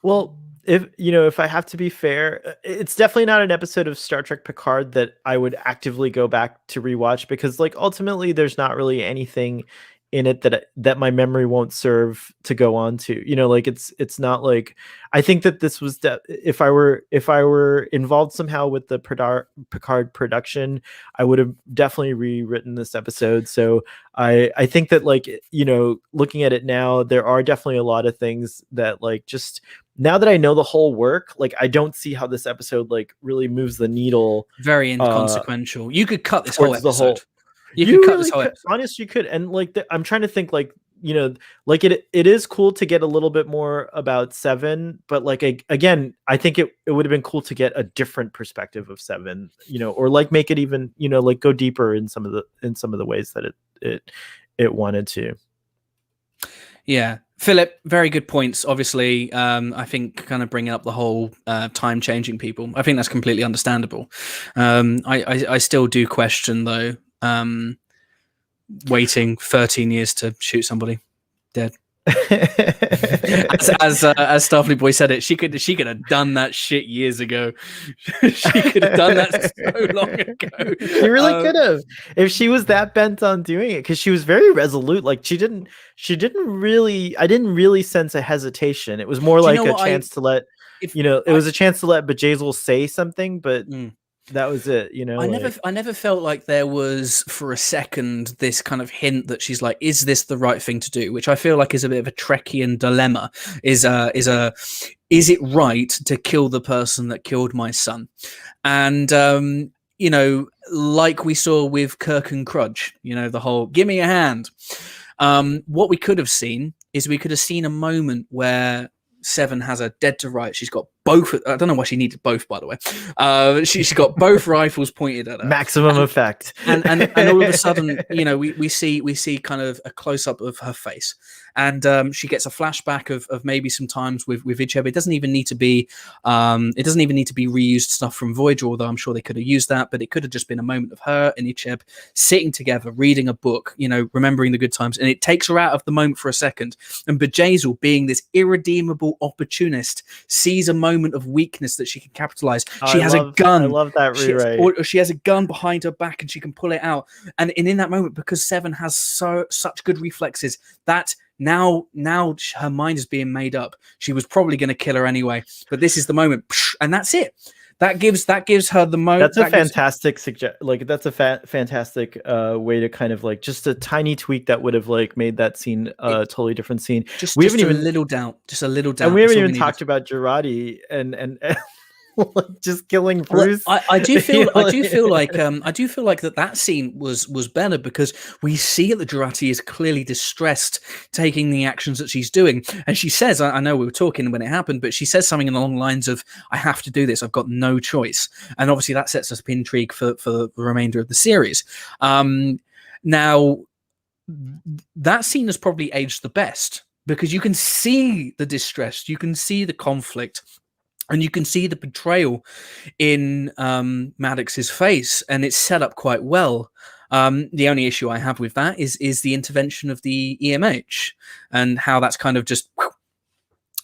Well, if I have to be fair, it's definitely not an episode of Star Trek Picard that I would actively go back to rewatch, because ultimately there's not really anything in it that my memory won't serve to go on to. It's not I think that this was if I were involved somehow with the Picard production, I would have definitely rewritten this episode. So I think that looking at it now, there are definitely a lot of things that just now that I know the whole work, I don't see how this episode really moves the needle. Very inconsequential. You could cut this whole episode. You could cut this whole episode. Honestly, you could. And I'm trying to think it is cool to get a little bit more about 7, but again, I think it would have been cool to get a different perspective of 7, or make it even, go deeper in some of the ways that it wanted to. Yeah. Philip, very good points. Obviously, I think kind of bringing up the whole time changing people, I think that's completely understandable. I still do question, though, waiting 13 years to shoot somebody dead. As Starfleet Boy said it, she could have done that shit years ago. She could have done that so long ago. She really could have, if she was that bent on doing it, because she was very resolute. Like she didn't really, I didn't really sense a hesitation. It was more like a chance to let, it was a chance to let Bjayzl say something, but that was it, I never felt like there was for a second this kind of hint that she's like, is this the right thing to do? Which I feel like is a bit of a Trekkian dilemma. Is it right to kill the person that killed my son? And like we saw with Kirk and Crudge, the whole give me a hand. What we could have seen is a moment where Seven has her dead to right. She's got both. I don't know why she needed both, by the way. She's got both rifles pointed at her. Maximum effect. and all of a sudden, we see kind of a close up of her face, and she gets a flashback of maybe some times with Icheb. It doesn't even need to be. It doesn't even need to be reused stuff from Voyager, although I'm sure they could have used that. But it could have just been a moment of her and Icheb sitting together, reading a book, remembering the good times, and it takes her out of the moment for a second. And Bjayzl, being this irredeemable opportunist, sees a moment of weakness that she can capitalize. She has a gun. I love that rewrite. She has a gun behind her back and she can pull it out. And in that moment, because Seven has such good reflexes, that now her mind is being made up. She was probably going to kill her anyway, but this is the moment, and that's it. That gives her the moment. That's a fantastic that's a fantastic way to kind of like just a tiny tweak that would have like made that scene a totally different scene. Just a little doubt. And we haven't even talked about Jurati and just killing Bruce. Well, I do feel like that scene was better because we see that Jurati is clearly distressed, taking the actions that she's doing, and she says, "I know we were talking when it happened, but she says something along the lines of, I have to do this. I've got no choice." And obviously that sets us up intrigue for the remainder of the series. Now, that scene has probably aged the best because you can see the distress, you can see the conflict. And you can see the betrayal in Maddox's face, and it's set up quite well. The only issue I have with that is the intervention of the EMH and how that's kind of just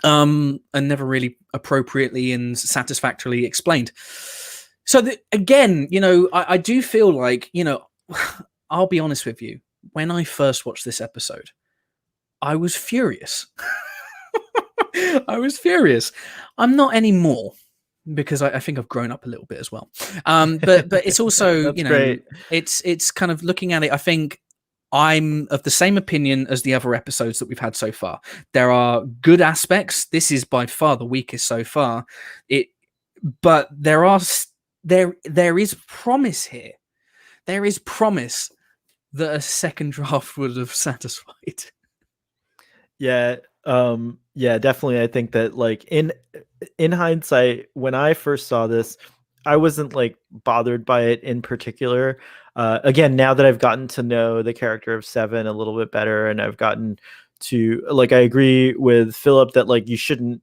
and never really appropriately and satisfactorily explained. So again, I do feel like, I'll be honest with you. When I first watched this episode, I was furious. I was furious. I'm not anymore because I think I've grown up a little bit as well. But it's also, great. It's kind of looking at it. I think I'm of the same opinion as the other episodes that we've had so far. There are good aspects. This is by far the weakest so far. But there is promise here. There is promise that a second draft would have satisfied. Yeah. Yeah, definitely. I think that like in hindsight, when I first saw this, I wasn't like bothered by it in particular. Again, now that I've gotten to know the character of Seven a little bit better, and I've gotten to like, I agree with Philip that like you shouldn't,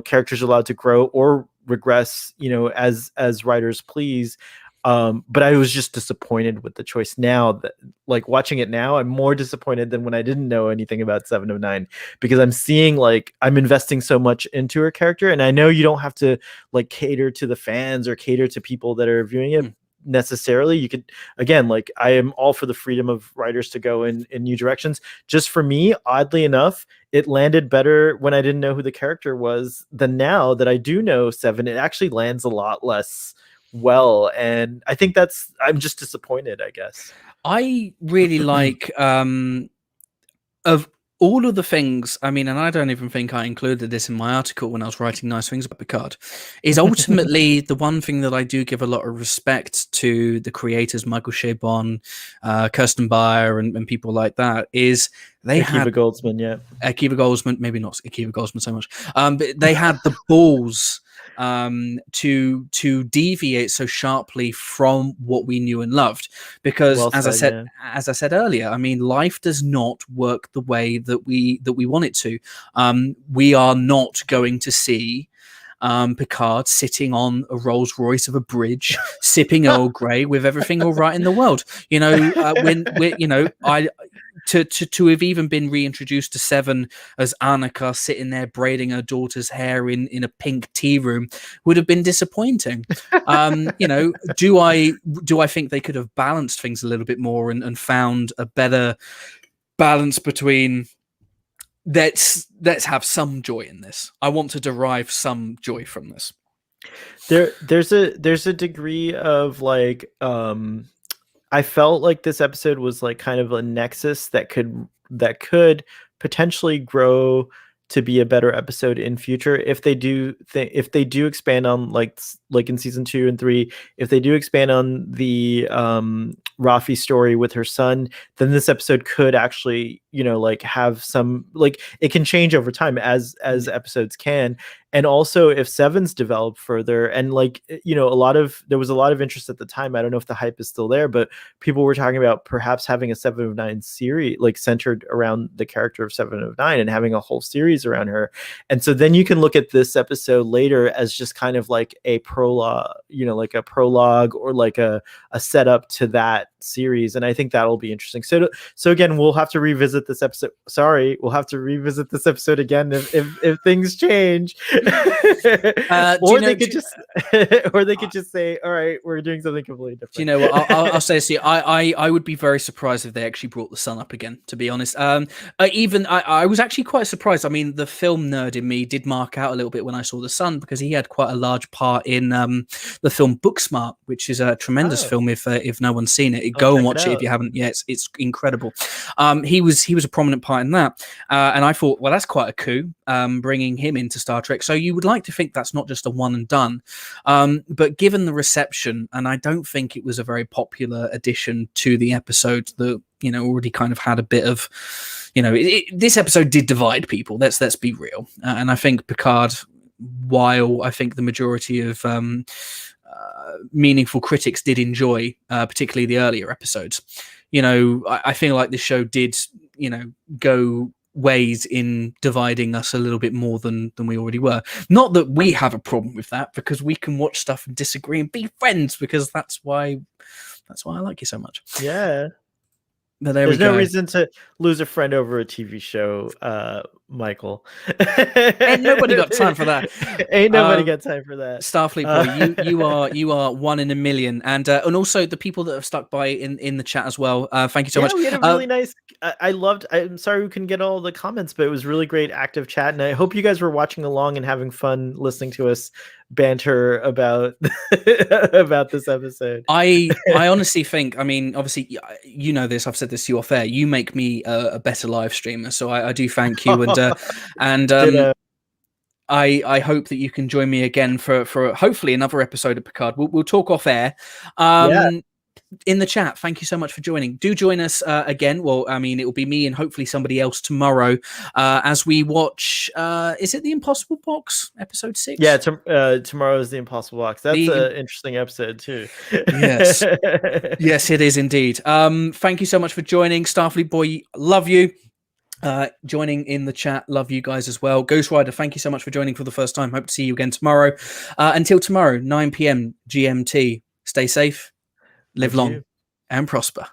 characters are allowed to grow or regress, as writers please. But I was just disappointed with the choice. Now that like watching it now, I'm more disappointed than when I didn't know anything about 7 of 9, because I'm seeing like I'm investing so much into her character. And I know you don't have to like cater to the fans or cater to people that are viewing it necessarily. You could, again, like I am all for the freedom of writers to go in new directions. Just for me, oddly enough, it landed better when I didn't know who the character was than now that I do know 7. It actually lands a lot less well, and I think I'm just disappointed, I guess. I really like of all of the things, I mean, and I don't even think I included this in my article when I was writing nice things about Picard, is ultimately the one thing that I do give a lot of respect to the creators, Michael Chabon, Kirsten Beyer, and people like that, is they had Akiva Goldsman, Akiva Goldsman, maybe not Akiva Goldsman so much, but they had the balls to deviate so sharply from what we knew and loved. Because Well as I said, said, yeah. as I said earlier, I mean, life does not work the way that we want it to. We are not going to see Picard sitting on a Rolls Royce of a bridge, sipping Earl Grey with everything all right in the world. You know, when we, you know, to have even been reintroduced to Seven as Annika sitting there braiding her daughter's hair in a pink tea room would have been disappointing. You know, do I think they could have balanced things a little bit more and found a better balance between let's have some joy in this. I want to derive some joy from this. There's a degree of like I felt like this episode was like kind of a nexus that could potentially grow to be a better episode in future if they do expand on like in season 2 and 3, if they do expand on the Rafi story with her son, then this episode could actually, you know, like have some, like, it can change over time as episodes can. And also if Seven's developed further, and like, you know, there was a lot of interest at the time. I don't know if the hype is still there, but people were talking about perhaps having a 7 of 9 series like centered around the character of 7 of 9 and having a whole series around her. And so then you can look at this episode later as just kind of like a prologue, you know, like a prologue or like a setup to that series. And I think that'll be interesting. So again, we'll have to revisit this episode. We'll have to revisit this episode again if things change. Or they could just say, all right, we're doing something completely different. Do you know what? I'll say this to you. I would be very surprised if they actually brought the sun up again, to be honest. I was actually quite surprised. I mean, the film nerd in me did mark out a little bit when I saw the sun, because he had quite a large part in the film Booksmart, which is a tremendous film if no one's seen it. Go and watch it if you haven't yet. It's incredible. He was a prominent part in that. And I thought, well, that's quite a coup, bringing him into Star Trek. So you would like to think that's not just a one and done. But given the reception, and I don't think it was a very popular addition to the episode that, you know, already kind of had a bit of, you know, this episode did divide people. Let's be real. And I think Picard, while I think the majority of meaningful critics did enjoy, particularly the earlier episodes, you know, I feel like the show did, you know, go ways in dividing us a little bit more than we already were. Not that we have a problem with that, because we can watch stuff and disagree and be friends, because that's why I like you so much. Yeah. But there's no reason to lose a friend over a TV show, Michael. Ain't nobody got time for that. Ain't nobody got time for that. Starfleet boy, you are one in a million, and also the people that have stuck by in the chat as well. Thank you so much. We had a really nice. I'm sorry we couldn't get all the comments, but it was really great active chat, and I hope you guys were watching along and having fun listening to us banter about this episode. I honestly think, I mean, obviously, you know this, I've said this to you off air, you make me a better live streamer, so I do thank you. And I hope that you can join me again for hopefully another episode of Picard. We'll talk off air. In the chat, thank you so much for joining. Do join us again. Well, I mean, it will be me and hopefully somebody else tomorrow as we watch, is it The Impossible Box, episode 6? Yeah, tomorrow is The Impossible Box. That's an interesting episode too. Yes. Yes, it is indeed. Thank you so much for joining. Starfleet boy, love you. Joining in the chat, love you guys as well. Ghost Rider, thank you so much for joining for the first time. Hope to see you again tomorrow. Until tomorrow, 9 p.m. GMT. Stay safe. Live long and prosper.